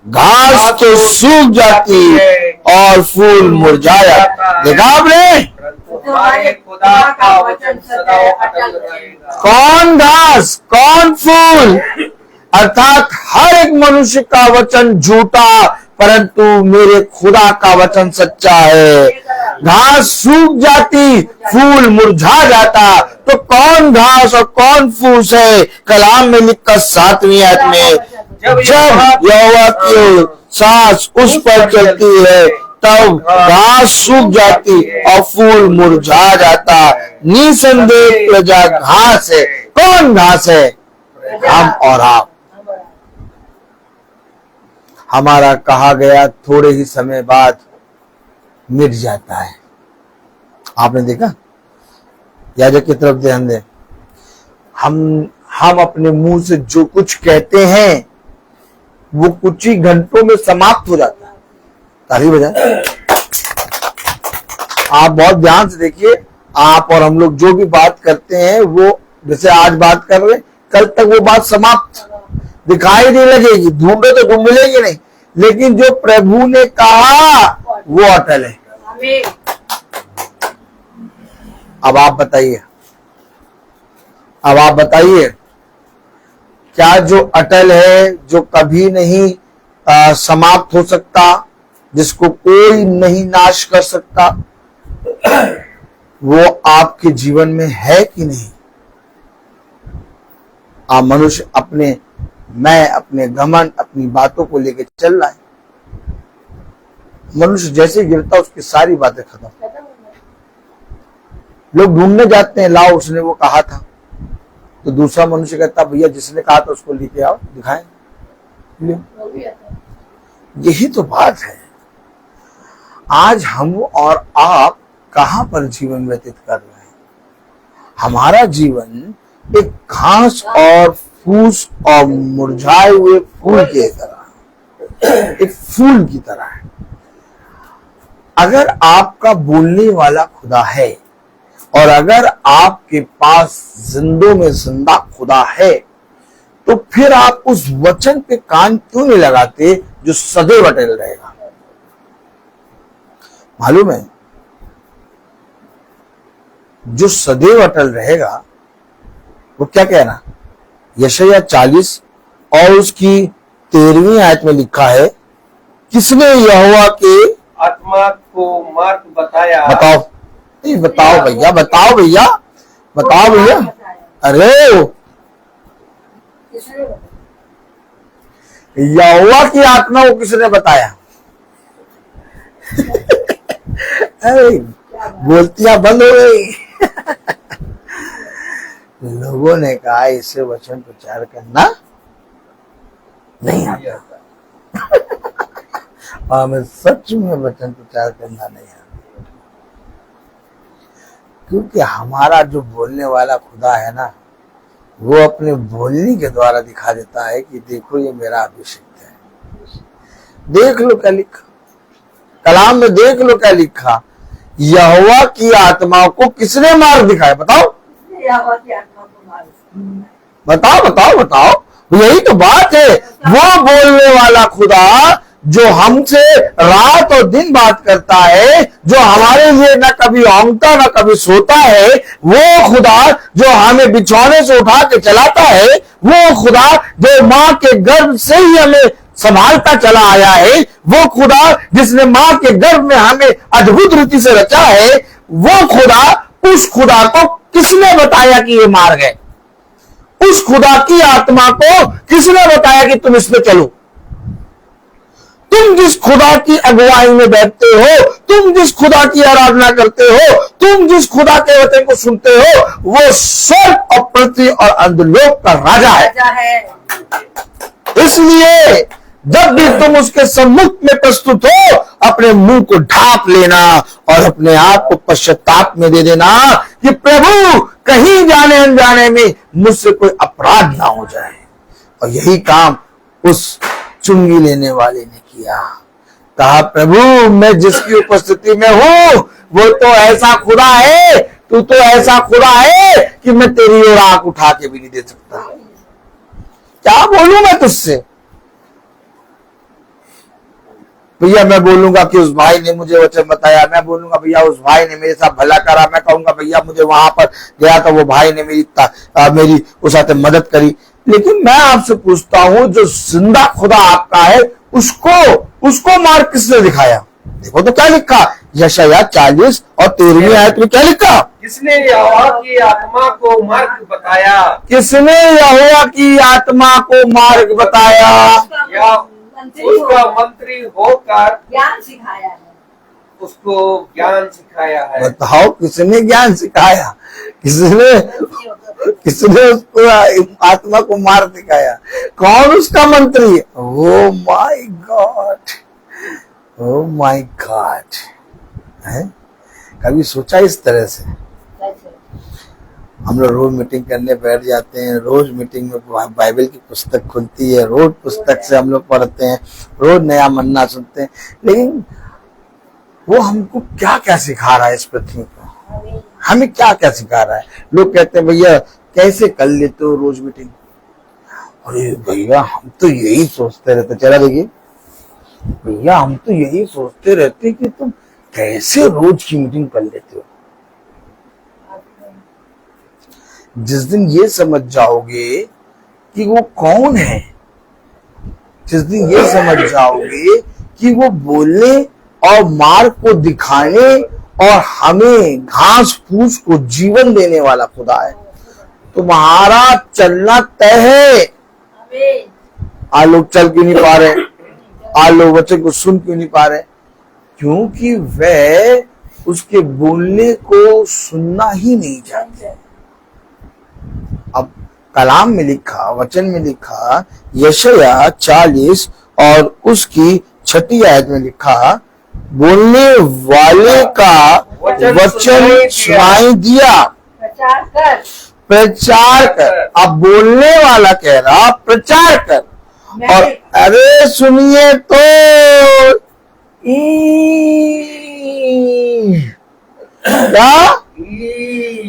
घास तो सूख जाती और फूल मुरझा जाता। देखा आपने? तुम्हारे खुदा का वचन सदा अटल रहेगा। कौन घास, कौन फूल? अर्थात हर एक मनुष्य का वचन झूठा, परंतु मेरे खुदा का वचन सच्चा है। घास सूख जाती, फूल मुरझा जाता, तो कौन घास और कौन फूस है? कलाम में लिखा 7वीं आयत में, जब यहोवा की सांस उस पर चलती है तब घास सूख जाती और फूल मुरझा जाता। निसंदेह प्रजा घास है। कौन घास है? हम और आप। हमारा कहा गया थोड़े ही समय बाद मिट जाता है। आपने देखा? याजक की तरफ ध्यान दें। हम अपने मुंह से जो कुछ कहते हैं वो कुछ ही घंटों में समाप्त हो जाता है। ताली बजाएं। आप बहुत ध्यान से देखिए, आप और हम लोग जो भी बात करते हैं वो जैसे आज बात कर रहे, कल तक वो बात समाप्त दिखाई नहीं लगेगी, ढूंढे तो ढूंढ मिलेगी नहीं, लेकिन जो प्रभु ने कहा वो अटल है। अब आप बताइए, क्या जो अटल है, जो कभी नहीं समाप्त हो सकता, जिसको कोई नहीं नाश कर सकता, वो आपके जीवन में है कि नहीं? आप मनुष्य अपने घमंड, अपनी बातों को लेकर चल रहा है। मनुष्य जैसे गिरता उसकी सारी बातें खत्म। लोग ढूंढने जाते हैं, लाओ उसने वो कहा था, तो दूसरा मनुष्य कहता भैया जिसने कहा था उसको लेके आओ, दिखाएं। यही तो बात है। आज हम और आप कहां पर जीवन व्यतीत कर रहे हैं? हमारा जीवन एक घास और फूस और मुरझाए हुए फूल की तरह, एक फूल की तरह है। अगर आपका बोलने वाला खुदा है और अगर आपके पास जिंदों में जिंदा खुदा है, तो फिर आप उस वचन पे कान क्यों नहीं लगाते जो सदैव अटल रहेगा? मालूम है, जो सदैव अटल रहेगा वो क्या कहना? यशायाह 40 और उसकी 13वीं आयत में लिखा है, किसने यहोवा के आत्मा को मार्ग बताया। बताओ, नहीं बताओ भैया, बताओ भैया, बताओ भैया। अरे किसने बताया? यहोवा की आत्मा को किसने बताया? अरे बोलतियां बंद हो गई। लोगों ने कहा इसे वचन प्रचार करना नहीं आता। हमें सच में वचन प्रचार करना नहीं आता, क्योंकि हमारा जो बोलने वाला खुदा है ना, वो अपने बोलने के द्वारा दिखा देता है कि देखो ये मेरा अभिषिक्त है। देख लो क्या लिखा कलाम में, देख लो क्या लिखा, यहोवा की आत्मा को किसने मार्ग दिखाया? बताओ यहोवा की आत्मा को मार्ग। बताओ बताओ बताओ, यही तो बात है। वो बोलने वाला खुदा जो हमसे रात और दिन बात करता है, जो हमारे लिए न कभी औंगता न कभी सोता है, वो खुदा जो हमें बिछौने से उठा के चलाता है, वो खुदा जो माँ के गर्भ से ही हमें संभालता चला आया है, वो खुदा जिसने माँ के गर्भ में हमें अद्भुत रीति से रचा है, वो खुदा, उस खुदा को किसने बताया कि ये मार्ग है? उस खुदा की आत्मा को किसने बताया कि तुम इस पे चलो? तुम जिस खुदा की अगुवाई में बैठते हो, तुम जिस खुदा की आराधना करते हो, तुम जिस खुदा के वचन को सुनते हो, वो स्वर्ग और पृथ्वी और अंधलोक का राजा है। इसलिए जब भी तुम उसके सम्मुख में प्रस्तुत हो, अपने मुंह को ढांप लेना और अपने आप को पश्चाताप में दे देना कि प्रभु कहीं जाने अनजाने में मुझसे कोई अपराध ना हो जाए। और यही काम उस चुंगी लेने वाले ने किया। कहा प्रभु मैं जिसकी उपस्थिति में हूं वो तो ऐसा खुदा है, तू तो ऐसा खुदा है कि मैं तेरी ओर आंख उठा के भी नहीं दे सकता। क्या बोलूं मैं तुझसे? भैया मैं बोलूंगा कि उस भाई ने मुझे वचन बताया, मैं बोलूंगा भैया उस भाई ने मेरे साथ भला करा, मैं कहूंगा भैया मुझे वहां पर गया था वो भाई ने मेरी उस साथ मदद करी। लेकिन मैं आपसे पूछता हूं, जो जिंदा खुदा आपका है, उसको मार्ग किसने दिखाया? देखो तो क्या लिखा, यशायाह 40 और 13वीं आयत में क्या लिखा? किसने यहोवा की आत्मा को मार्ग बताया? किसने यहोवा की आत्मा को मार्ग बताया? या उसका मंत्री होकर ज्ञान सिखाया है, उसको ज्ञान सिखाया है। बताओ किसने ज्ञान सिखाया? किसने उसको आत्मा को मार्ग दिखाया? कौन उसका मंत्री है? Oh my God, oh my God. कभी सोचा इस तरह से? हम लोग रोज मीटिंग करने बैठ जाते हैं, रोज मीटिंग में बाइबल की पुस्तक खुलती है, रोज पुस्तक से हम लोग पढ़ते हैं, रोज नया मन्ना सुनते हैं, लेकिन वो हमको क्या क्या सिखा रहा है इस पृथ्वी पर? हमें क्या क्या सिखा रहा है? लोग कहते हैं भैया कैसे कर लेते हो रोज मीटिंग? अरे भैया हम तो यही सोचते रहते, चला देखिए भैया हम तो यही सोचते रहते कि तुम कैसे रोज की मीटिंग कर लेते हो। जिस दिन ये समझ जाओगे कि वो कौन है, जिस दिन ये समझ जाओगे कि वो बोलने और मार्ग को दिखाने और हमें घास फूस को जीवन देने वाला खुदा है, तुम्हारा चलना तय है। आज लोग चल क्यों नहीं पा रहे? आज लोग वचन को सुन क्यों नहीं पा रहे? क्योंकि वे उसके बोलने को सुनना ही नहीं चाहते। अब कलाम में लिखा, वचन में लिखा, यशायाह 40 और उसकी 6ठी आयत में लिखा, बोलने वाले का वचन सुनाई दिया, प्रचार कर। अब बोलने वाला कह रहा प्रचार कर। और अरे सुनिए तो क्या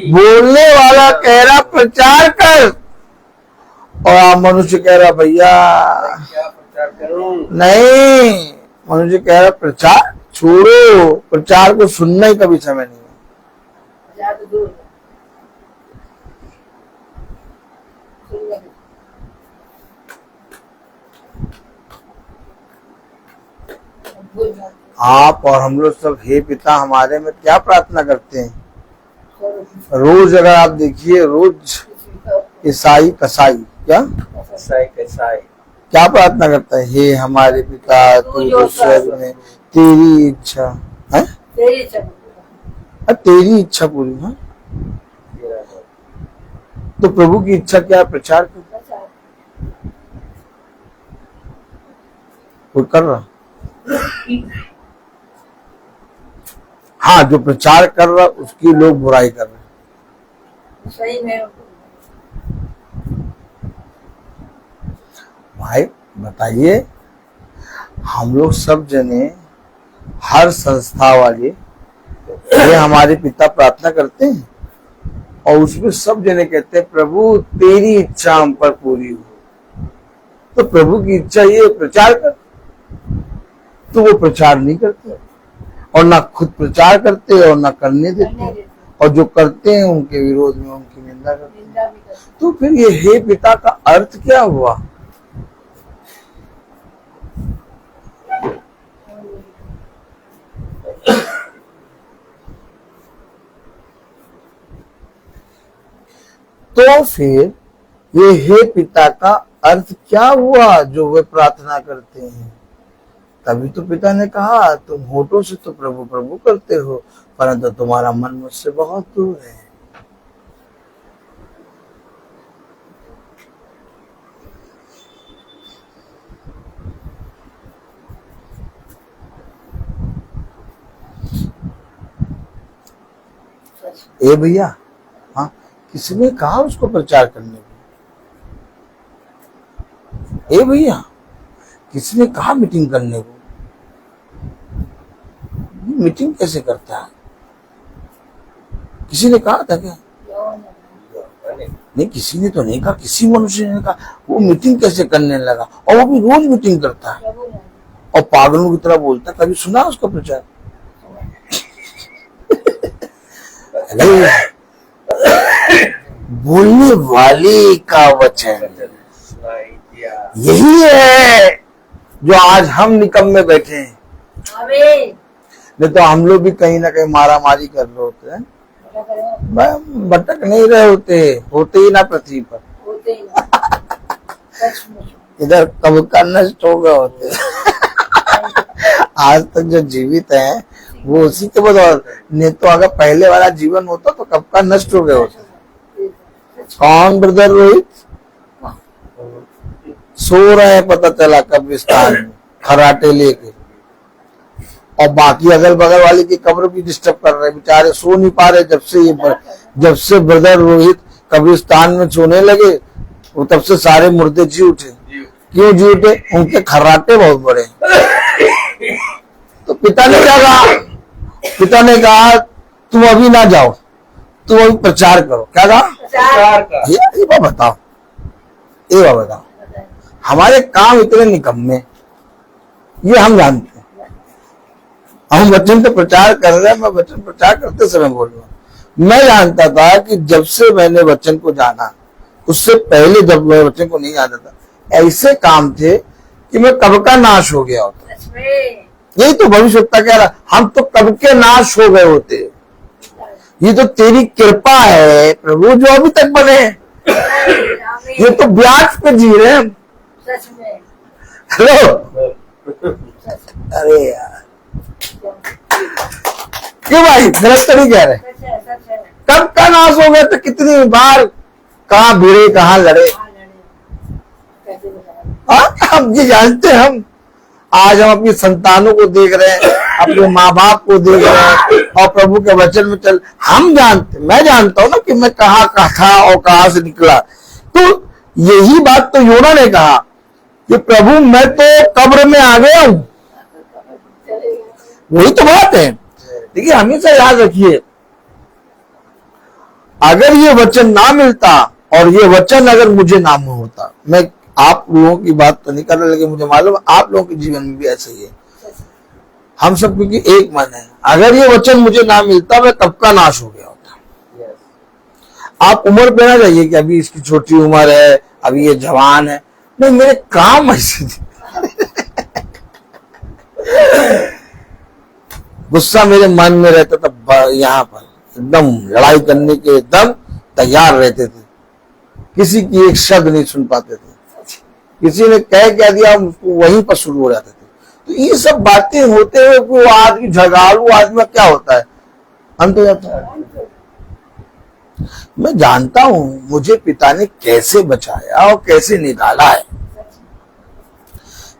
बोलने वाला कह रहा प्रचार कर, और मनुष्य कह रहा भैया क्या प्रचार करूं? नहीं, मनुष्य कह रहा प्रचार छोड़ो, प्रचार को सुनना ही कभी समय नहीं है। रोज जाते आप और हम लोग सब हे पिता हमारे में क्या प्रार्थना करते हैं? हैं। रोज अगर आप देखिए, रोज ईसाई कसाई क्या कसाई कसाई क्या प्रार्थना करता है? हे हमारे पिता तू जो स्वर्ग में, तेरी इच्छा है, तेरी सब तेरी इच्छा पूरी है। तेरा नाम। तो प्रभु की इच्छा क्या है? प्रचार कर, कोई कर रहा? हाँ, जो प्रचार कर रहा उसकी लोग बुराई कर रहे। सही में भाई बताइए, हम लोग सब जने, हर संस्था वाले ये हमारे पिता प्रार्थना करते हैं और उसमें सब जने कहते हैं प्रभु तेरी इच्छा हम पर पूरी हो। तो प्रभु की इच्छा ये प्रचार कर, तो वो प्रचार नहीं करते और ना खुद प्रचार करते और ना करने देते, और जो करते हैं उनके विरोध में उनकी निंदा करते हैं। निंदा भी करते तो फिर ये हे पिता का अर्थ क्या हुआ? तो फिर ये हे पिता का अर्थ क्या हुआ जो वे प्रार्थना करते हैं? तभी तो पिता ने कहा तुम होठों से तो प्रभु प्रभु करते हो, परंतु तुम्हारा मन मुझसे बहुत दूर है। ए भैया, हाँ, किसने कहा उसको प्रचार करने को? ए भैया, किसने कहा मीटिंग करने को? मीटिंग कैसे करता है? किसी ने कहा था क्या? नहीं, किसी ने तो नहीं कहा, किसी मनुष्य ने कहा। वो मीटिंग कैसे करने लगा, और वो भी रोज मीटिंग करता है और पागलों की तरह बोलता है। कभी सुना उसका प्रचार? बोलने वाले का वचन सुनाई दिया। यही है जो आज हम निकम्मे बैठे हैं। आमीन। नहीं तो हम लोग भी कहीं ना कहीं मारा मारी कर रहे होते हैं, भटक नहीं रहे होते ही ना पृथ्वी पर। होते ही ना। सच में। इधर कब का नष्ट हो गए होते। आज तक जो जीवित है वो उसी के बदौलत, नहीं तो अगर पहले वाला जीवन होता तो कब का नष्ट हो गए होते। कौन ब्रदर रोहित? सो रहे हैं पता चला कब्रिस्तान में खराटे लेके, और बाकी अगल बगल वाले की कब्र भी डिस्टर्ब कर रहे, बेचारे सो नहीं पा रहे। जब से ब्रदर रोहित कब्रिस्तान में सोने लगे वो तब से सारे मुर्दे जी उठे। क्यों जी उठे? उनके खर्राटे बहुत बड़े। तो पिता ने क्या कहा? पिता ने कहा तुम अभी ना जाओ, तुम अभी प्रचार करो। क्या कहा? प्रचार का। ये बात बताओ, ये बात बताओ। हमारे काम इतने निकम्मे, ये हम जानते हैं। हम वचन पे प्रचार कर रहे हैं। मैं वचन प्रचार करते समय बोल रहा हूँ, मैं जानता था कि जब से मैंने वचन को जाना, उससे पहले जब मैं वचन को नहीं जानता था, ऐसे काम थे कि मैं कब का नाश हो गया होता। सच में। यही तो भविष्यवक्ता कह रहा, हम तो कब के नाश हो गए होते। ये तो तेरी कृपा है प्रभु जो अभी तक बने। आमीन। ये तो ब्याज पे जी रहे हैं हम। सच में। हेलो, अरे यार क्यों भाई, गलत तो नहीं कह रहे? सच है, सच है। कब का नाश हो गया? तो कितनी बार कहाँ भिड़े कहाँ लड़े। हाँ, लड़े। कैसे बताया? हाँ, हम ये जानते हैं। हम आज हम अपनी संतानों को देख रहे हैं, अपने माँ बाप को देख रहे हैं और प्रभु के वचन में चल। हम जानते, मैं जानता हूँ ना कि मैं कहाँ का था और कहाँ से निकला। तो यही बात तो योना ने कहा कि प्रभु मैं तो कब्र में आ गया हूँ। वही तो बात है। देखिए, हमेशा याद रखिए, अगर ये वचन ना मिलता और ये वचन अगर मुझे ना होता, मैं आप लोगों की बात तो नहीं कर रहा, लेकिन मुझे मालूम आप लोगों के जीवन में भी ऐसा ही है। हम सब क्योंकि एक मन है। अगर ये वचन मुझे ना मिलता मैं कब का नाश हो गया होता। Yes. आप उम्र पे ना जाइए कि अभी इसकी छोटी उम्र है, अभी ये जवान है। नहीं, मेरे काम ऐसे थे। गुस्सा मेरे मन में रहता था, यहाँ पर एकदम लड़ाई करने के एकदम तैयार रहते थे, किसी की एक शब्द नहीं सुन पाते थे, किसी ने कह क्या दिया उसको वहीं पर शुरू हो जाते थे। तो ये सब बातें होते हुए वो आदमी झगड़ालू आदमी क्या होता है, अंत हो जाता है। मैं जानता हूं मुझे पिता ने कैसे बचाया और कैसे निकाला है।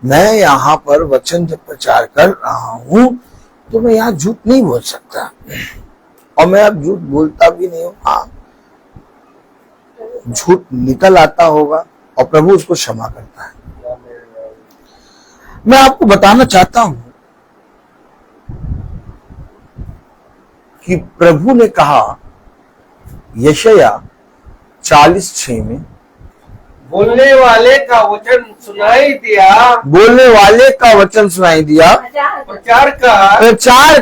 मैं यहाँ पर वचन जब प्रचार कर रहा हूं तो मैं यहाँ झूठ नहीं बोल सकता, और मैं अब झूठ बोलता भी नहीं हूं। हाँ, झूठ निकल आता होगा और प्रभु उसको क्षमा करता है। मैं आपको बताना चाहता हूं कि प्रभु ने कहा यशाया 40:6 में, बोलने वाले का वचन सुनाई दिया, बोलने वाले का वचन सुनाई दिया, प्रचार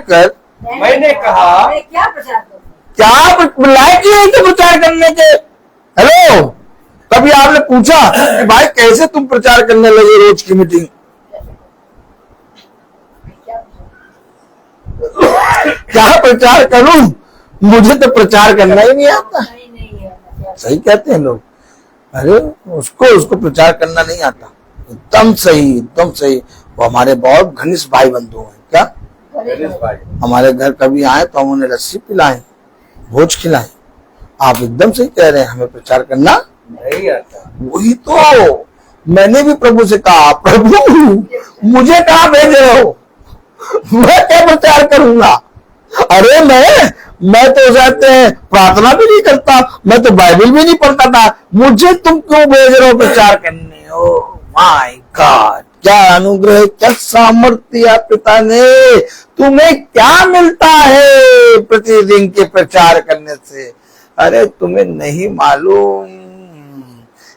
कर मैंने कहा क्या प्रचार करूं? क्या लायक नहीं थे प्रचार करने के। हेलो, कभी आपने पूछा कि भाई कैसे तुम प्रचार करने लगे रोज की मीटिंग? क्या प्रचार करूं, मुझे तो प्रचार करना ही नहीं आता। सही कहते हैं लोग, अरे उसको प्रचार करना नहीं आता। एकदम सही, एकदम सही। वो हमारे बहुत घनिष्ठ भाई बंधु हैं। क्या हमारे घर कभी आए तो हम उन्हें लस्सी पिलाएं, भोज खिलाएं। आप एकदम सही कह रहे हैं, हमें प्रचार करना नहीं आता। वही तो मैंने भी प्रभु से कहा, प्रभु मुझे कहाँ भेज रहे हो, मैं क्या प्रचार करूंगा? अरे मैं तो जाते हैं प्रार्थना भी नहीं करता, मैं तो बाइबल भी नहीं पढ़ता था, मुझे तुम क्यों भेज रहे हो प्रचार करने? ओ माय गॉड, क्या अनुग्रह, क्या सामर्थ्य पिता ने। तुम्हें क्या मिलता है प्रतिदिन के प्रचार करने से? अरे तुम्हें नहीं मालूम,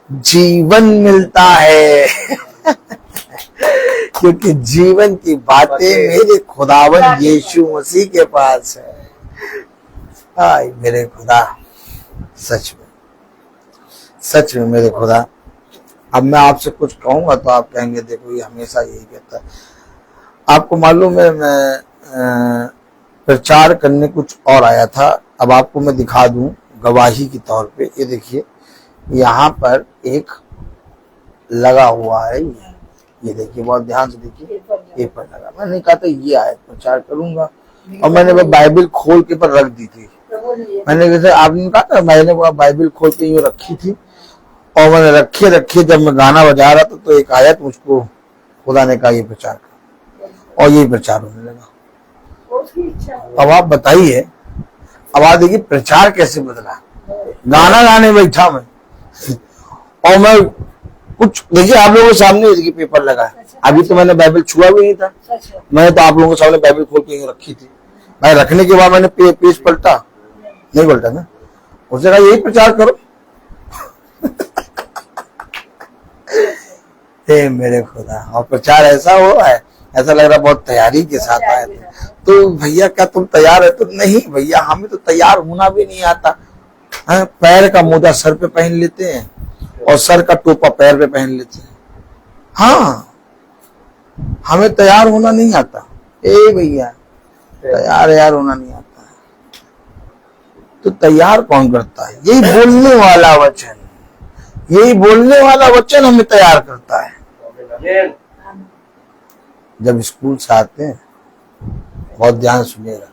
जीवन मिलता है। क्योंकि जीवन की बातें मेरे खुदावन यीशु मसीह के पास है। हाय मेरे खुदा, सच में मेरे खुदा। अब मैं आपसे कुछ कहूंगा तो आप कहेंगे देखो ये हमेशा यही कहता है। आपको मालूम है मैं प्रचार करने कुछ और आया था। अब आपको मैं दिखा दूं गवाही के तौर पे। ये देखिए यहाँ पर एक लगा हुआ है, ये देखिए, बहुत ध्यान से देखिए, पेपर लगा। मैंने कहा था ये आयत प्रचार करूंगा और मैंने वो बाइबल खोल के पर रख दी थी। मैंने जैसे आपने कहा था, मैंने वो बाइबल खोल के यूं रखी थी और मैंने रखी जब मैं गाना बजा रहा था तो एक आयत मुझको खुदा ने कहा ये प्रचार कर, और यही प्रचार होने लगा। अब आप बताइए, अब आप देखिए प्रचार कैसे बदला। गाना गाने बैठा मैं और मैं कुछ देखिए आप लोगों के सामने देखिए पेपर लगा है। अभी तो मैंने बाइबल छुआ भी नहीं था, मैंने तो आप लोगों के सामने बाइबल खोल के रखी थी। मैं रखने के बाद मैंने पेज पलटा, नहीं पलटा ना, उसने कहा यही प्रचार करो। हे मेरे खुदा, और प्रचार ऐसा हुआ है, ऐसा लग रहा बहुत तैयारी के साथ आए थे। तो भैया क्या तुम तैयार है? तो नहीं भैया, हमें तो तैयार होना भी नहीं आता। पैर का मोजा सर पे पहन लेते हैं और सर का टोपा पैर पे पहन लेते हैं। हाँ, हमें तैयार होना नहीं आता। ए भैया, तैयार होना नहीं आता। तो तैयार कौन करता है? यही बोलने वाला वचन, यही बोलने वाला वचन हमें तैयार करता है। जब स्कूल से आते हैं, बहुत ध्यान सुनिएगा,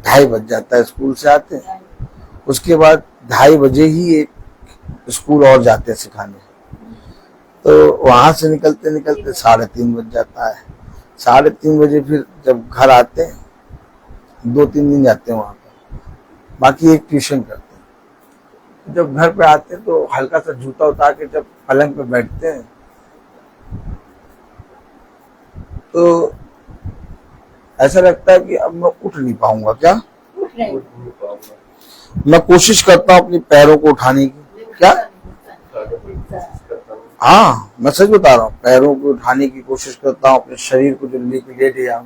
2:30 बज जाता है स्कूल से आते हैं, उसके बाद 2:30 बजे ही एक स्कूल और जाते हैं सिखाने। तो वहां से निकलते 3:30 बज जाता है। 3:30 बजे फिर जब घर आते हैं, 2-3 दिन जाते हैं वहां पर, बाकी एक ट्यूशन करते हैं। जब घर पे आते हैं तो हल्का सा जूता उतार के जब पलंग पे बैठते हैं तो ऐसा लगता है कि अब मैं उठ नहीं पाऊंगा। क्या मैं कोशिश करता हूँ अपने पैरों को उठाने की। क्या? हाँ, मैं सच बता रहा हूँ, पैरों को उठाने की कोशिश करता हूँ, अपने शरीर को जो लेट गया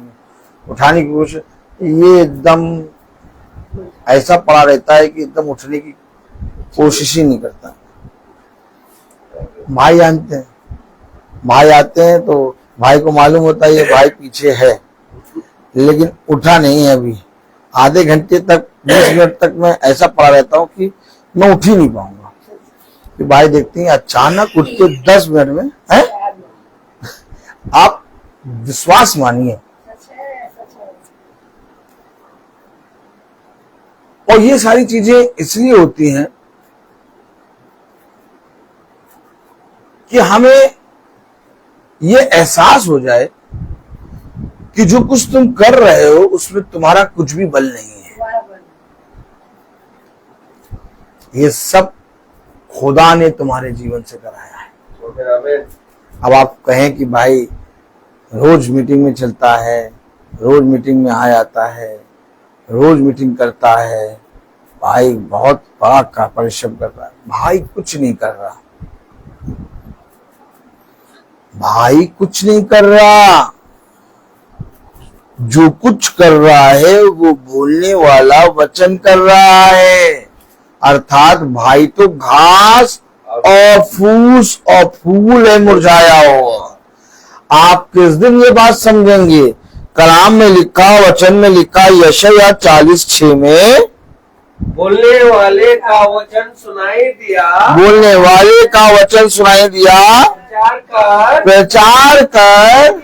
उठाने की कोशिश। ये एकदम ऐसा पड़ा रहता है कि एकदम उठने की कोशिश ही नहीं करता। भाई आते हैं तो भाई को मालूम होता है ये भाई पीछे है, लेकिन उठा नहीं है अभी। आधे घंटे तक 20 मिनट तक मैं ऐसा पड़ा रहता हूँ कि मैं उठ ही नहीं पाऊंगा। कि भाई देखती हैं अचानक उठ के 10 मिनट में है। आप विश्वास मानिए। और ये सारी चीजें इसलिए होती हैं कि हमें ये एहसास हो जाए कि जो कुछ तुम कर रहे हो उसमें तुम्हारा कुछ भी बल नहीं है। ये सब खुदा ने तुम्हारे जीवन से कराया है। अब आप कहें कि भाई रोज मीटिंग में चलता है, रोज मीटिंग में आ जाता है, रोज मीटिंग करता है, भाई बहुत बड़ा परिश्रम कर रहा है। भाई कुछ नहीं कर रहा, भाई कुछ नहीं कर रहा। जो कुछ कर रहा है वो बोलने वाला वचन कर रहा है। अर्थात भाई तो घास और फूस और फूल है मुरझाया हुआ। आप किस दिन ये बात समझेंगे? कलाम में लिखा, वचन में लिखा, यशायाह 40:6 में, बोलने वाले का वचन सुनाई दिया, बोलने वाले का वचन सुनाई दिया, प्रचार कर।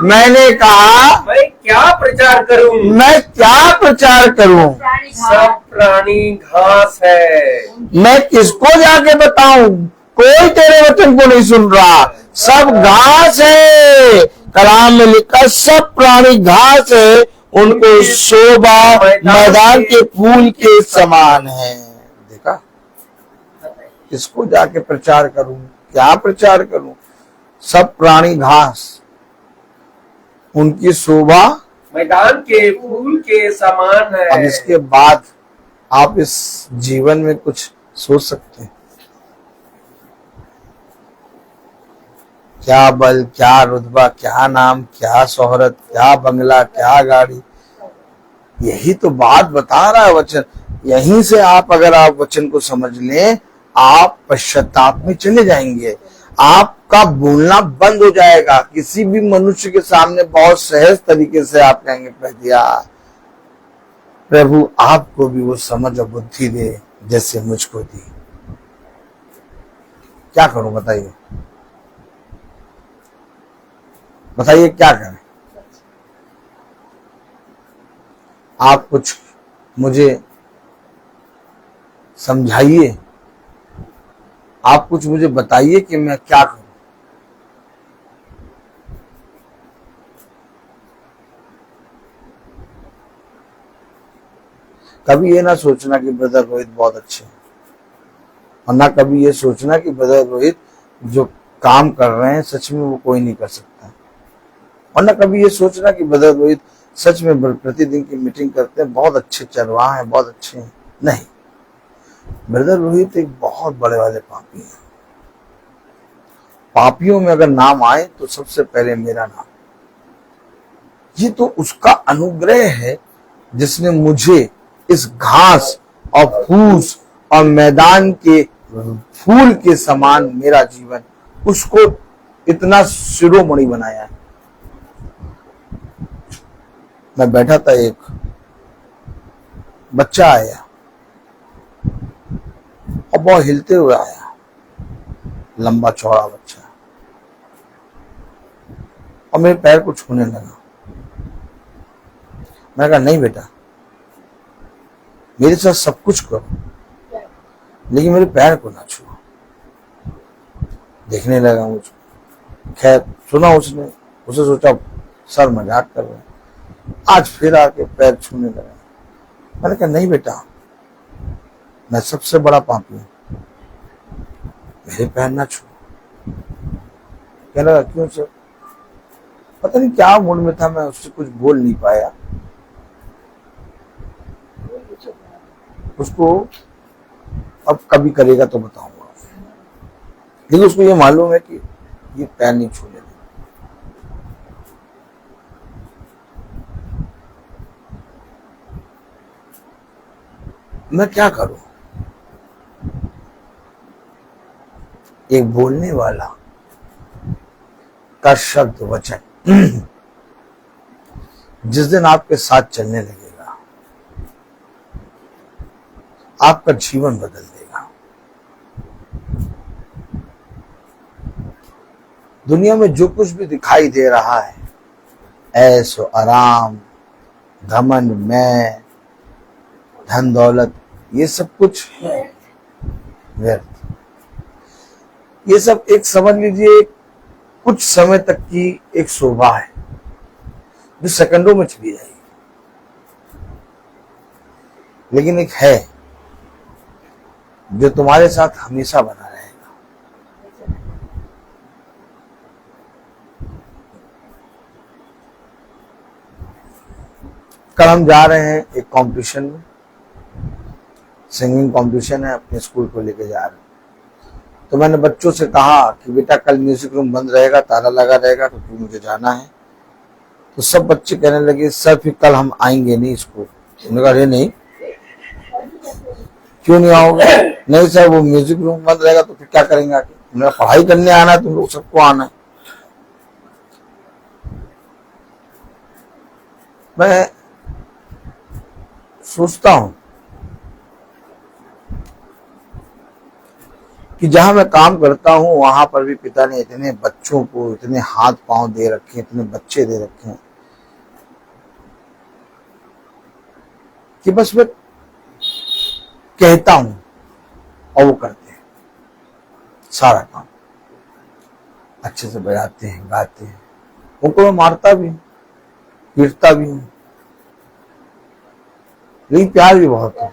मैंने कहा मैं क्या प्रचार करूं? मैं क्या प्रचार करूं? सब प्राणी घास है। मैं किसको जाके बताऊं? कोई तेरे वचन को नहीं सुन रहा। सब घास है। कलाम में लिखा सब प्राणी घास है, उनको शोभा मैदान के फूल के समान है। देखा, किसको जाके प्रचार करूं? क्या प्रचार करूं? सब प्राणी घास, उनकी शोभा मैदान के फूल के समान है। अब इसके बाद आप इस जीवन में कुछ सोच सकते हैं? क्या बल, क्या रुतबा, क्या नाम, क्या शोहरत, क्या बंगला, क्या गाड़ी? यही तो बात बता रहा है वचन। यहीं से आप अगर आप वचन को समझ लें, आप पश्चाताप में चले जाएंगे। आपका बोलना बंद हो जाएगा। किसी भी मनुष्य के सामने बहुत सहज तरीके से आप कहेंगे, प्रभु आपको भी वो समझ और बुद्धि दे जैसे मुझको दी। क्या करूं बताइए? बताइए क्या करें? आप कुछ मुझे समझाइए, आप कुछ मुझे बताइए कि मैं क्या करूं। कभी ये ना सोचना कि ब्रदर रोहित बहुत अच्छे हैं, और ना कभी ये सोचना कि ब्रदर रोहित जो काम कर रहे हैं सच में वो कोई नहीं कर सकता, और ना कभी ये सोचना कि ब्रदर रोहित सच में प्रतिदिन की मीटिंग करते हैं, बहुत अच्छे चरवाह हैं, बहुत अच्छे हैं। नहीं, ब्रदर रोहित एक बहुत बड़े वाले पापी हैं। पापियों में अगर नाम आए तो सबसे पहले मेरा नाम। ये तो उसका अनुग्रह है जिसने मुझे इस घास और फूस और मैदान के फूल के समान मेरा जीवन, उसको इतना शिरोमणि बनाया है। मैं बैठा था, एक बच्चा आया और बहुत हिलते हुए आया, लंबा चौड़ा बच्चा, और मेरे पैर को छूने लगा। मैंने कहा नहीं बेटा, मेरे साथ सब कुछ करो लेकिन मेरे पैर को ना छुओ। देखने लगा मुझको। खैर सुना उसने, उसे सोचा सर मजाक कर रहे हैं। आज फिर आके पैर छूने लगा। मैंने कहा नहीं बेटा, मैं सबसे बड़ा पापी हूं, मेरे पैर ना छू। कहने लगा क्यों सर? पता नहीं क्या मूड में था, मैं उससे कुछ बोल नहीं पाया। उसको अब कभी करेगा तो बताऊंगा, लेकिन उसको ये मालूम है कि ये पैर नहीं छूने देगा। मैं क्या करूं? एक बोलने वाला का शब्द वचन जिस दिन आपके साथ चलने लगेगा, आपका जीवन बदल देगा। दुनिया में जो कुछ भी दिखाई दे रहा है, ऐशो आराम, घमंड, मैं, धन दौलत, ये सब कुछ व्यर्थ। ये सब एक समझ लीजिए कुछ समय तक की एक शोभा है जो सेकंडों में चली जाएगी, लेकिन एक है जो तुम्हारे साथ हमेशा बना रहेगा। कल हम जा रहे हैं एक कंपटीशन में, सिंगिंग कंपटीशन है, अपने स्कूल को लेके जा रहे हैं। तो मैंने बच्चों से कहा कि बेटा कल म्यूजिक रूम बंद रहेगा, ताला लगा रहेगा, तो फिर मुझे जाना है। तो सब बच्चे कहने लगे सर फिर कल हम आएंगे नहीं स्कूल। उन्होंने कहा अरे नहीं, क्यों नहीं आओगे? नहीं सर वो म्यूजिक रूम बंद रहेगा तो फिर क्या करेंगे आके? उन्होंने कहा पढ़ाई करने आना है, तुम लोग सबको आना है। मैं सोचता हूं कि जहां मैं काम करता हूं वहां पर भी पिता ने इतने बच्चों को इतने हाथ पांव दे रखे हैं, इतने बच्चे दे रखे हैं कि बस मैं कहता हूं और वो करते हैं सारा काम, अच्छे से बजाते हैं, गाते हैं। उनको मैं मारता भी हूं, पीटता भी हूं, लेकिन प्यार भी बहुत है।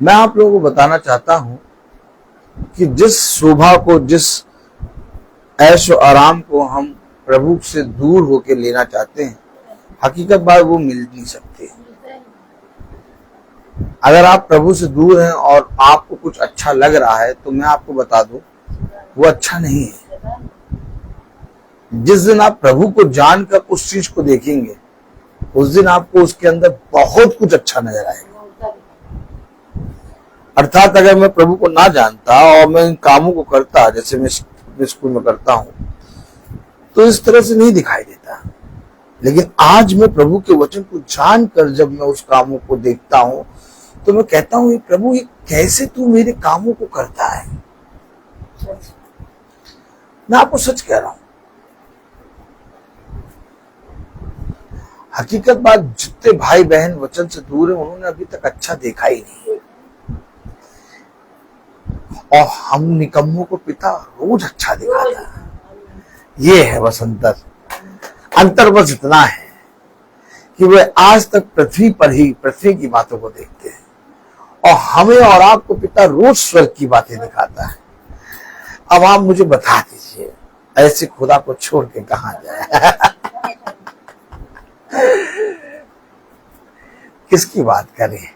मैं आप लोगों को बताना चाहता हूं कि जिस शोभा को, जिस ऐशो आराम को हम प्रभु से दूर होकर लेना चाहते हैं, हकीकत बात वो मिल नहीं सकती। अगर आप प्रभु से दूर हैं और आपको कुछ अच्छा लग रहा है तो मैं आपको बता दूं वो अच्छा नहीं है। जिस दिन आप प्रभु को जानकर उस चीज को देखेंगे, उस दिन आपको उसके अंदर बहुत कुछ अच्छा नजर आएगा। अर्थात अगर मैं प्रभु को ना जानता और मैं इन कामों को करता जैसे मैं स्कूल में करता हूं, तो इस तरह से नहीं दिखाई देता। लेकिन आज मैं प्रभु के वचन को जानकर जब मैं उस कामों को देखता हूं तो मैं कहता हूं ये प्रभु, ये कैसे तू मेरे कामों को करता है। मैं आपको सच कह रहा हूं, हकीकत बात जितने भाई बहन वचन से दूर है उन्होंने अभी तक अच्छा देखा ही नहीं, और हम निकम्मों को पिता रोज अच्छा दिखाता है। ये है बस अंतर बस इतना है कि वे आज तक पृथ्वी की बातों को देखते हैं, और हमें और आपको पिता रोज स्वर्ग की बातें दिखाता है। अब आप मुझे बता दीजिए, ऐसे खुदा को छोड़ के कहां जाए? किसकी बात करें?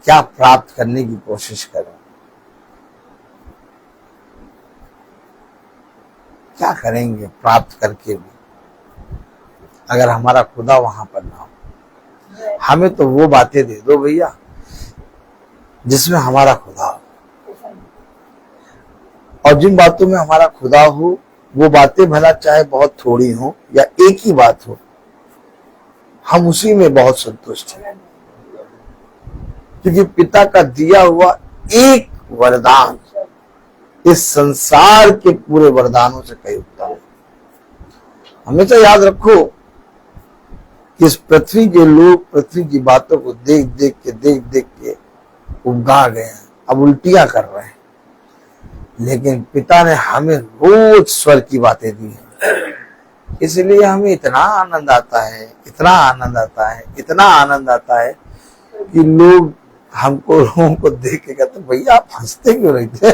क्या प्राप्त करने की कोशिश करें? क्या करेंगे प्राप्त करके भी अगर हमारा खुदा वहां पर ना हो? हमें तो वो बातें दे दो भैया जिसमें हमारा खुदा हो, और जिन बातों में हमारा खुदा हो वो बातें भला चाहे बहुत थोड़ी हो या एक ही बात हो, हम उसी में बहुत संतुष्ट हैं। क्योंकि पिता का दिया हुआ एक वरदान इस संसार के पूरे वरदानों से कहीं उत्तम है। हमेशा याद रखो कि इस पृथ्वी के लोग पृथ्वी की बातों को देख देख के उबगा गए हैं, अब उल्टियां कर रहे हैं, लेकिन पिता ने हमें रोज स्वर्ग की बातें दी हैं। इसलिए हमें इतना आनंद आता है, इतना आनंद आता है, इतना आनंद आता है कि लोग लोगों को देख के कहते भैया आप हंसते क्यों रहते?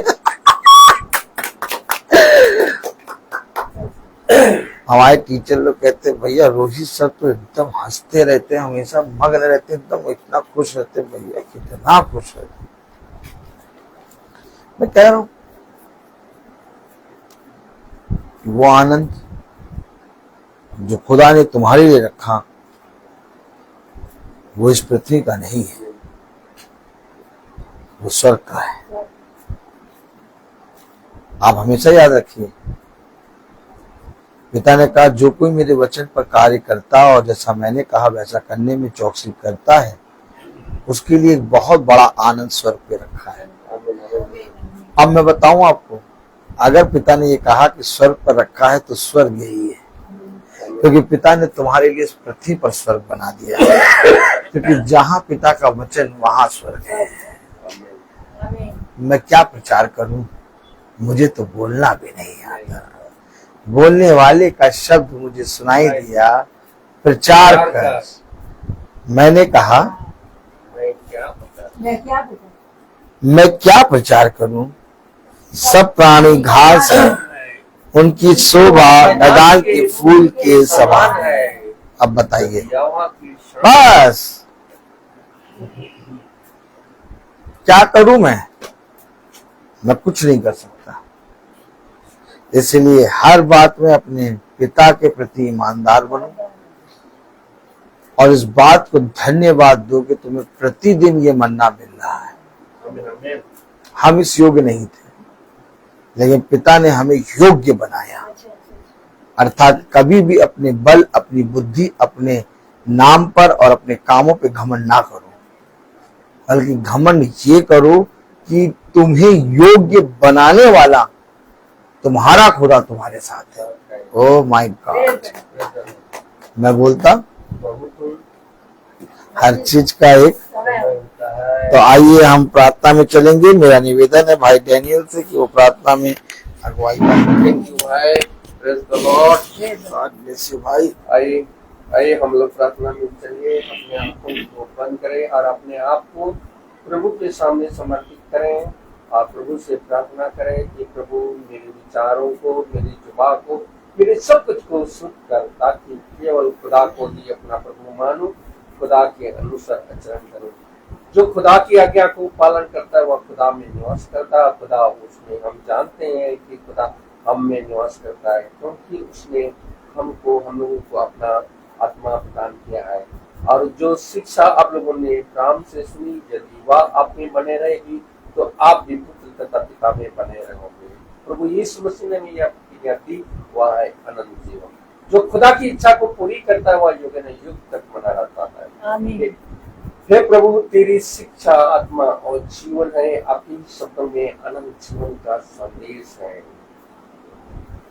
हमारे टीचर लोग कहते भैया रोहित सर तो एकदम हंसते रहते हैं, हमेशा मग्न रहते हैं, एकदम इतना खुश रहते हैं, भैया कितना खुश रहते हैं। मैं कह रहा हूं वो आनंद जो खुदा ने तुम्हारे लिए रखा वो इस पृथ्वी का नहीं है, वो स्वर्ग का है। आप हमेशा याद रखिए, पिता ने कहा जो कोई मेरे वचन पर कार्य करता और जैसा मैंने कहा वैसा करने में चौकसी करता है, उसके लिए एक बहुत बड़ा आनंद स्वर्ग पे रखा है। अब मैं बताऊं आपको, अगर पिता ने ये कहा कि स्वर्ग पर रखा है तो स्वर्ग यही है, क्योंकि पिता ने तुम्हारे लिए इस पृथ्वी पर स्वर्ग बना दिया है, क्योंकि जहां पिता का वचन वहां स्वर्ग है। मैं क्या प्रचार करूं, मुझे तो बोलना भी नहीं आता। बोलने वाले का शब्द मुझे सुनाई दिया, प्रचार कर। मैंने कहा मैं क्या प्रचार करूं, सब प्राणी घास है, उनकी शोभा डगाल के फूल के समान है। अब बताइए, बस क्या करूं मैं कुछ नहीं कर सकता। इसलिए हर बात में अपने पिता के प्रति ईमानदार बनो और इस बात को धन्यवाद दो कि तुम्हें प्रतिदिन ये मन्ना मिल रहा है। हम इस योग्य नहीं थे, लेकिन पिता ने हमें योग्य बनाया। अर्थात कभी भी अपने बल, अपनी बुद्धि, अपने नाम पर और अपने कामों पे घमंड ना करो, बल्कि घमंड ये करो कि तुम्हें योग्य बनाने वाला तुम्हारा खुदा तुम्हारे साथ है। ओ माय गॉड, मैं बोलता हर चीज का एक। तो आइए हम प्रार्थना में चलेंगे। मेरा निवेदन है भाई डैनियल से कि वो प्रार्थना में अगुवाई करें। थैंक यू भाई, praise the Lord. God bless you भाई। आइए हम लोग प्रार्थना में चलिए, अपने आंखों को बंद करें और अपने आप को प्रभु के सामने समर्पित करें। आप प्रभु से प्रार्थना करें कि प्रभु मेरे विचारों को, मेरी जुबान को, मेरे सब कुछ को शुद्ध कर, ताकि केवल खुदा को ही अपना प्रभु मानूं, खुदा के अनुसार आचरण करूं। जो खुदा की आज्ञा को पालन करता है वह खुदा में निवास करता है, खुदा उसमें, हम जानते हैं कि खुदा हम में निवास करता है, क्योंकि उसने हम लोगों को अपना आत्मा प्रदान किया है। और जो शिक्षा आप लोगों ने अब्राहम से सुनी, यदि वह आप में बने रहेगी तो आप भी पुत्र तथा पिता में बने रहोगे। प्रभु यीशु मसीह ने यह प्रतिज्ञा दी, वह है अनंत जीवन। जो खुदा की इच्छा को पूरी करता है वह युग न युग तक बना रहता है। आमीन। हे प्रभु, तेरी शिक्षा आत्मा और जीवन है, आपके शब्दों में अनंत जीवन का संदेश है।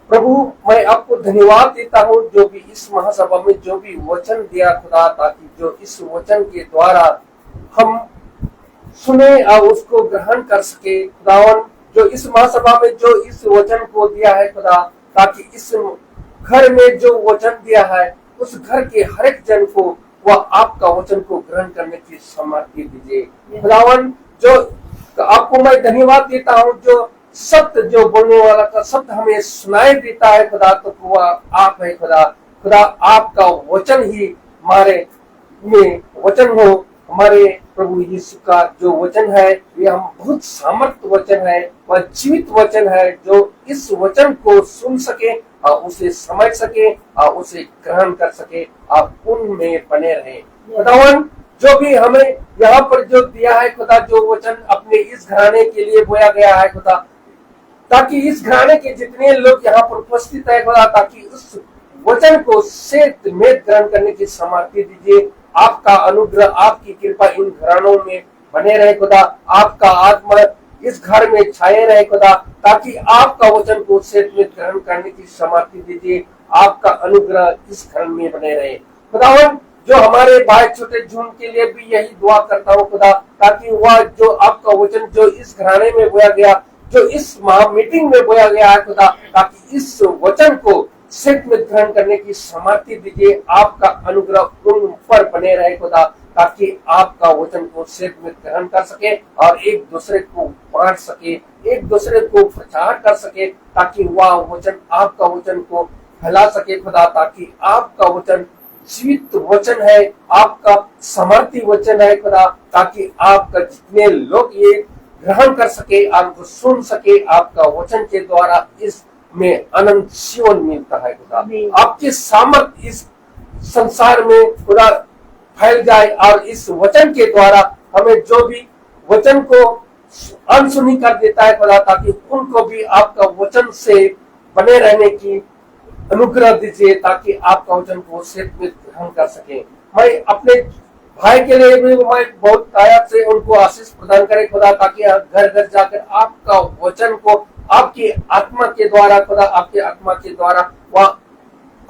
प्रभु, मैं आपको धन्यवाद देता हूँ जो भी इस महासभा में जो भी वचन दिया खुदा, ताकि जो इस वचन के द्वारा हम सुने और उसको ग्रहण कर सके। खुदावन, जो इस महासभा में जो इस वचन को दिया है खुदा, ताकि इस घर में जो वचन दिया है उस घर के हर एक जन को वह आपका वचन को ग्रहण करने की सामर्थ्य दीजिए। खुदावन, जो आपको मैं धन्यवाद देता हूँ जो सत्य, जो बोलने वाला का शब्द हमें सुनाई देता है खुदा, तो वह आप है खुदा। खुदा, आपका वचन ही हमारे में वचन हो। हमारे प्रभु यीशु का जो वचन है ये हम बहुत सामर्थ्य वचन है, वह जीवित वचन है। जो इस वचन को सुन सके और उसे समझ सके और उसे ग्रहण कर सके, आप उनमें बने रहे। खुदावन, जो भी हमें यहाँ पर जो दिया है खुदा, जो वचन अपने इस घराने के लिए बोया गया है खुदा, ताकि इस घराने के जितने लोग यहाँ पर उपस्थित है खुदा, ताकि उस वचन को सेध में ग्रहण करने की सामर्थ्य दीजिए। आपका अनुग्रह, आपकी कृपा इन घरानों में बने रहे खुदा। आपका आत्मा इस घर में छाए रहे खुदा, ताकि आपका वचन को सेध में ग्रहण करने की सामर्थ्य दीजिए। आपका अनुग्रह इस घर में बने रहे खुदावन। जो हमारे भाई छोटे झुंड के लिए भी यही दुआ करता हूँ खुदा, ताकि वह जो आपका वचन जो इस घराने में बोया गया, जो इस महा मीटिंग में बोया गया है खुदा, ताकि इस वचन को सेठ में ग्रहण करने की सामर्थ्य दीजिए। आपका अनुग्रह उन पर बने रहे खुदा, ताकि आपका वचन को सेठ में ग्रहण कर सके और एक दूसरे को बांट सके, एक दूसरे को प्रचार कर सके, ताकि वह वचन, आपका वचन को फैला सके खुदा, ताकि आपका वचन जीवित वचन है, आपका सामर्थ्य वचन है खुदा, ताकि आपका जितने लोग ये ग्रहण कर सके, आपको सुन सके, आपका वचन के द्वारा इस में अनंत जीवन मिलता है खुदा। आपके सामर्थ्य इस संसार में खुदा फैल जाए और इस वचन के द्वारा हमें जो भी वचन को अनसुनी कर देता है खुदा, ताकि उनको भी आपका वचन से बने रहने की अनुग्रह दीजिए, ताकि आपका वचन को सिर्फ में ग्रहण कर सके। मैं अपने भाई के लिए भी मैं बहुत तायत से उनको आशीष प्रदान करे खुदा, ताकि घर घर जाकर आपका वचन को आपकी आत्मा के द्वारा खुदा, आपके आत्मा के द्वारा वह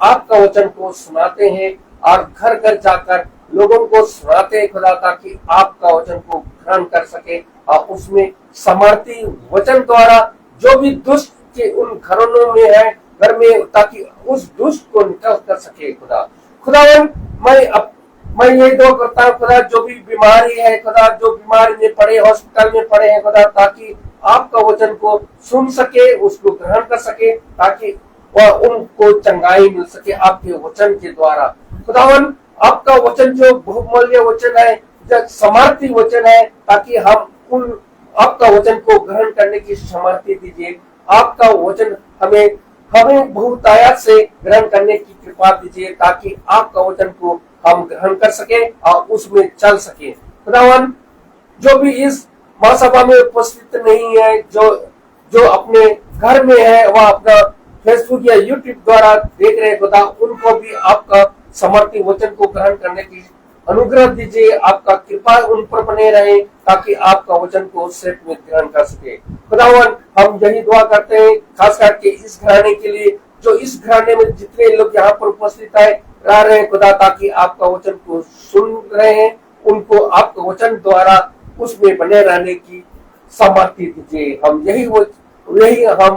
आपका वचन को सुनाते हैं और घर घर जाकर लोगों को सुनाते हैं खुदा, ताकि आपका वचन को ग्रहण कर सके और उसमें समर्थी वचन द्वारा जो भी दुष्ट के उन घरों में है घर में, ताकि उस दुष्ट को निकल कर सके खुदा। खुदावन मैं ये दुआ करता हूँ खुदा, जो भी बीमारी है खुदा, जो बीमारी में पड़े, हॉस्पिटल में पड़े हैं खुदा, ताकि आपका वचन को सुन सके, उसको ग्रहण कर सके, ताकि वह उनको चंगाई मिल सके आपके वचन के द्वारा। खुदावन आपका वचन जो बहुमूल्य वचन है, जो समर्थी वचन है, ताकि हम उन आपका वचन को ग्रहण करने की समर्थी दीजिए। आपका वचन हमें बहुतायत से ग्रहण करने की कृपा दीजिए, ताकि आपका वचन को हम ग्रहण कर सके और उसमें चल सके। खुदावन जो भी इस महासभा में उपस्थित नहीं है, जो अपने घर में है, वह अपना फेसबुक या यूट्यूब द्वारा देख रहे खुदा, उनको भी आपका समर्थी वचन को ग्रहण करने की अनुग्रह दीजिए। आपका कृपा उन पर बने रहे, ताकि आपका वचन को सिर्फ में ग्रहण कर सके। खुदावन हम यही दुआ करते हैं, खास करके इस घराने के लिए, जो इस घराने में जितने लोग यहाँ पर उपस्थित है रह रहे हैं खुदा, ताकि आपका वचन को सुन रहे हैं, उनको आपका वचन द्वारा उसमें बने रहने की समर्थी दीजिए। हम यही हम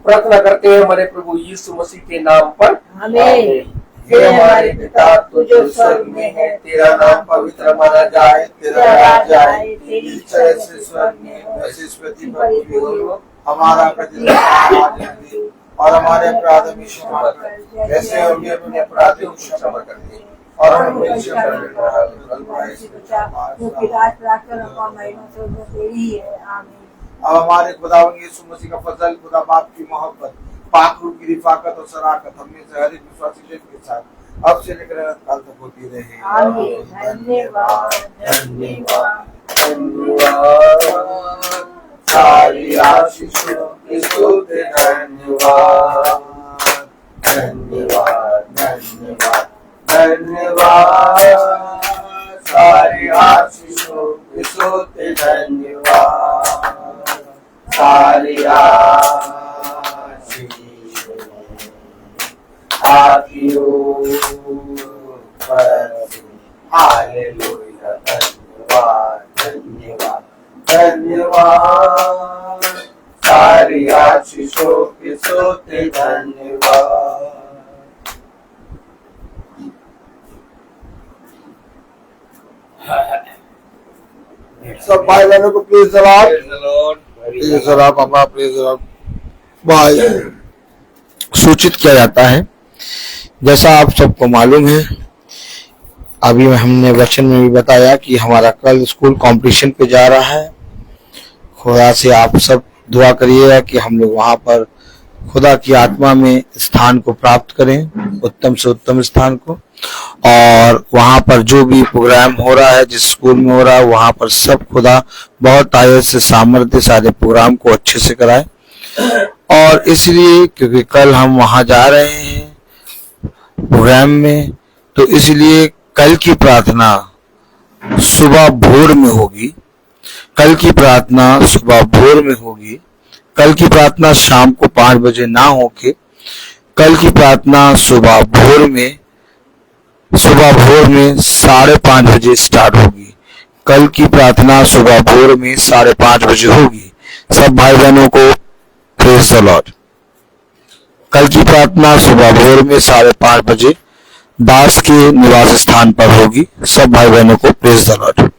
प्रार्थना करते हैं हमारे प्रभु यीशु मसीह के नाम पर, आमीन। हे हमारे पिता, तू जो स्वर्ग में है, तेरा नाम पवित्र माना जाए, तेरा राज्य आए, तेरी इच्छा जैसे स्वर्ग में वैसे इस पृथ्वी पर भी हो। हमारा प्रतिदिन आज दे और हमारे अपराध में क्षमा कर, जैसे हम भी अपने अपराधियों को क्षमा करते हैं, और हमें परीक्षा में न डाल, से बचा, क्योंकि राज प्रार्थना और महिमा सब तेरी है, आमीन। अब हमारे खुदावंद यीशु मसीह का फजल, खुदा बाप की मोहब्बत, पाक रूह की रिफाकत और शराकत हमें से हर एक विश्वासी जन के साथ अब से लेकर अनंत काल तक होती रहे, आमीन। धन्यवाद, धन्यवाद, धन्यवाद। सारी आशीषों की स्तुति धन्यवाद, धन्यवाद, धन्यवाद, धन्यवाद। सारी आशीषों की स्तुति धन्यवाद, सारी आशीष आपकी ऊपर। हालेलुया, धन्यवाद, धन्यवाद, धन्यवाद। सारी आशीषों की स्तुति धन्यवाद। सब भाई बहनों को प्लीज जवाब, प्लीज जवाब, अम्मा प्लीज जवाब भाई सूचित किया जाता है। जैसा आप सबको मालूम है, अभी हमने वचन में भी बताया कि हमारा कल स्कूल कंपटीशन पे जा रहा है। खुदा से आप सब दुआ करिएगा कि हम लोग वहां पर खुदा की आत्मा में स्थान को प्राप्त करें, उत्तम से उत्तम स्थान को। और वहां पर जो भी प्रोग्राम हो रहा है, जिस स्कूल में हो रहा है, वहां पर सब खुदा बहुत आयत से सामर्थ्य सारे प्रोग्राम को अच्छे से कराए। और इसलिए क्योंकि कल हम वहां जा रहे हैं प्रोग्राम में, तो इसलिए कल की प्रार्थना सुबह भोर में होगी। कल की प्रार्थना सुबह भोर में होगी। कल की प्रार्थना शाम को 5 बजे ना होके कल की प्रार्थना सुबह भोर में 5:30 बजे स्टार्ट होगी। कल की प्रार्थना सुबह भोर में 5:30 बजे होगी। सब भाई बहनों को प्रेज़ द लॉर्ड। कल की प्रार्थना सुबह भोर में 5:30 बजे दास के निवास स्थान पर होगी। सब भाई बहनों को प्रेज़ द लॉर्ड।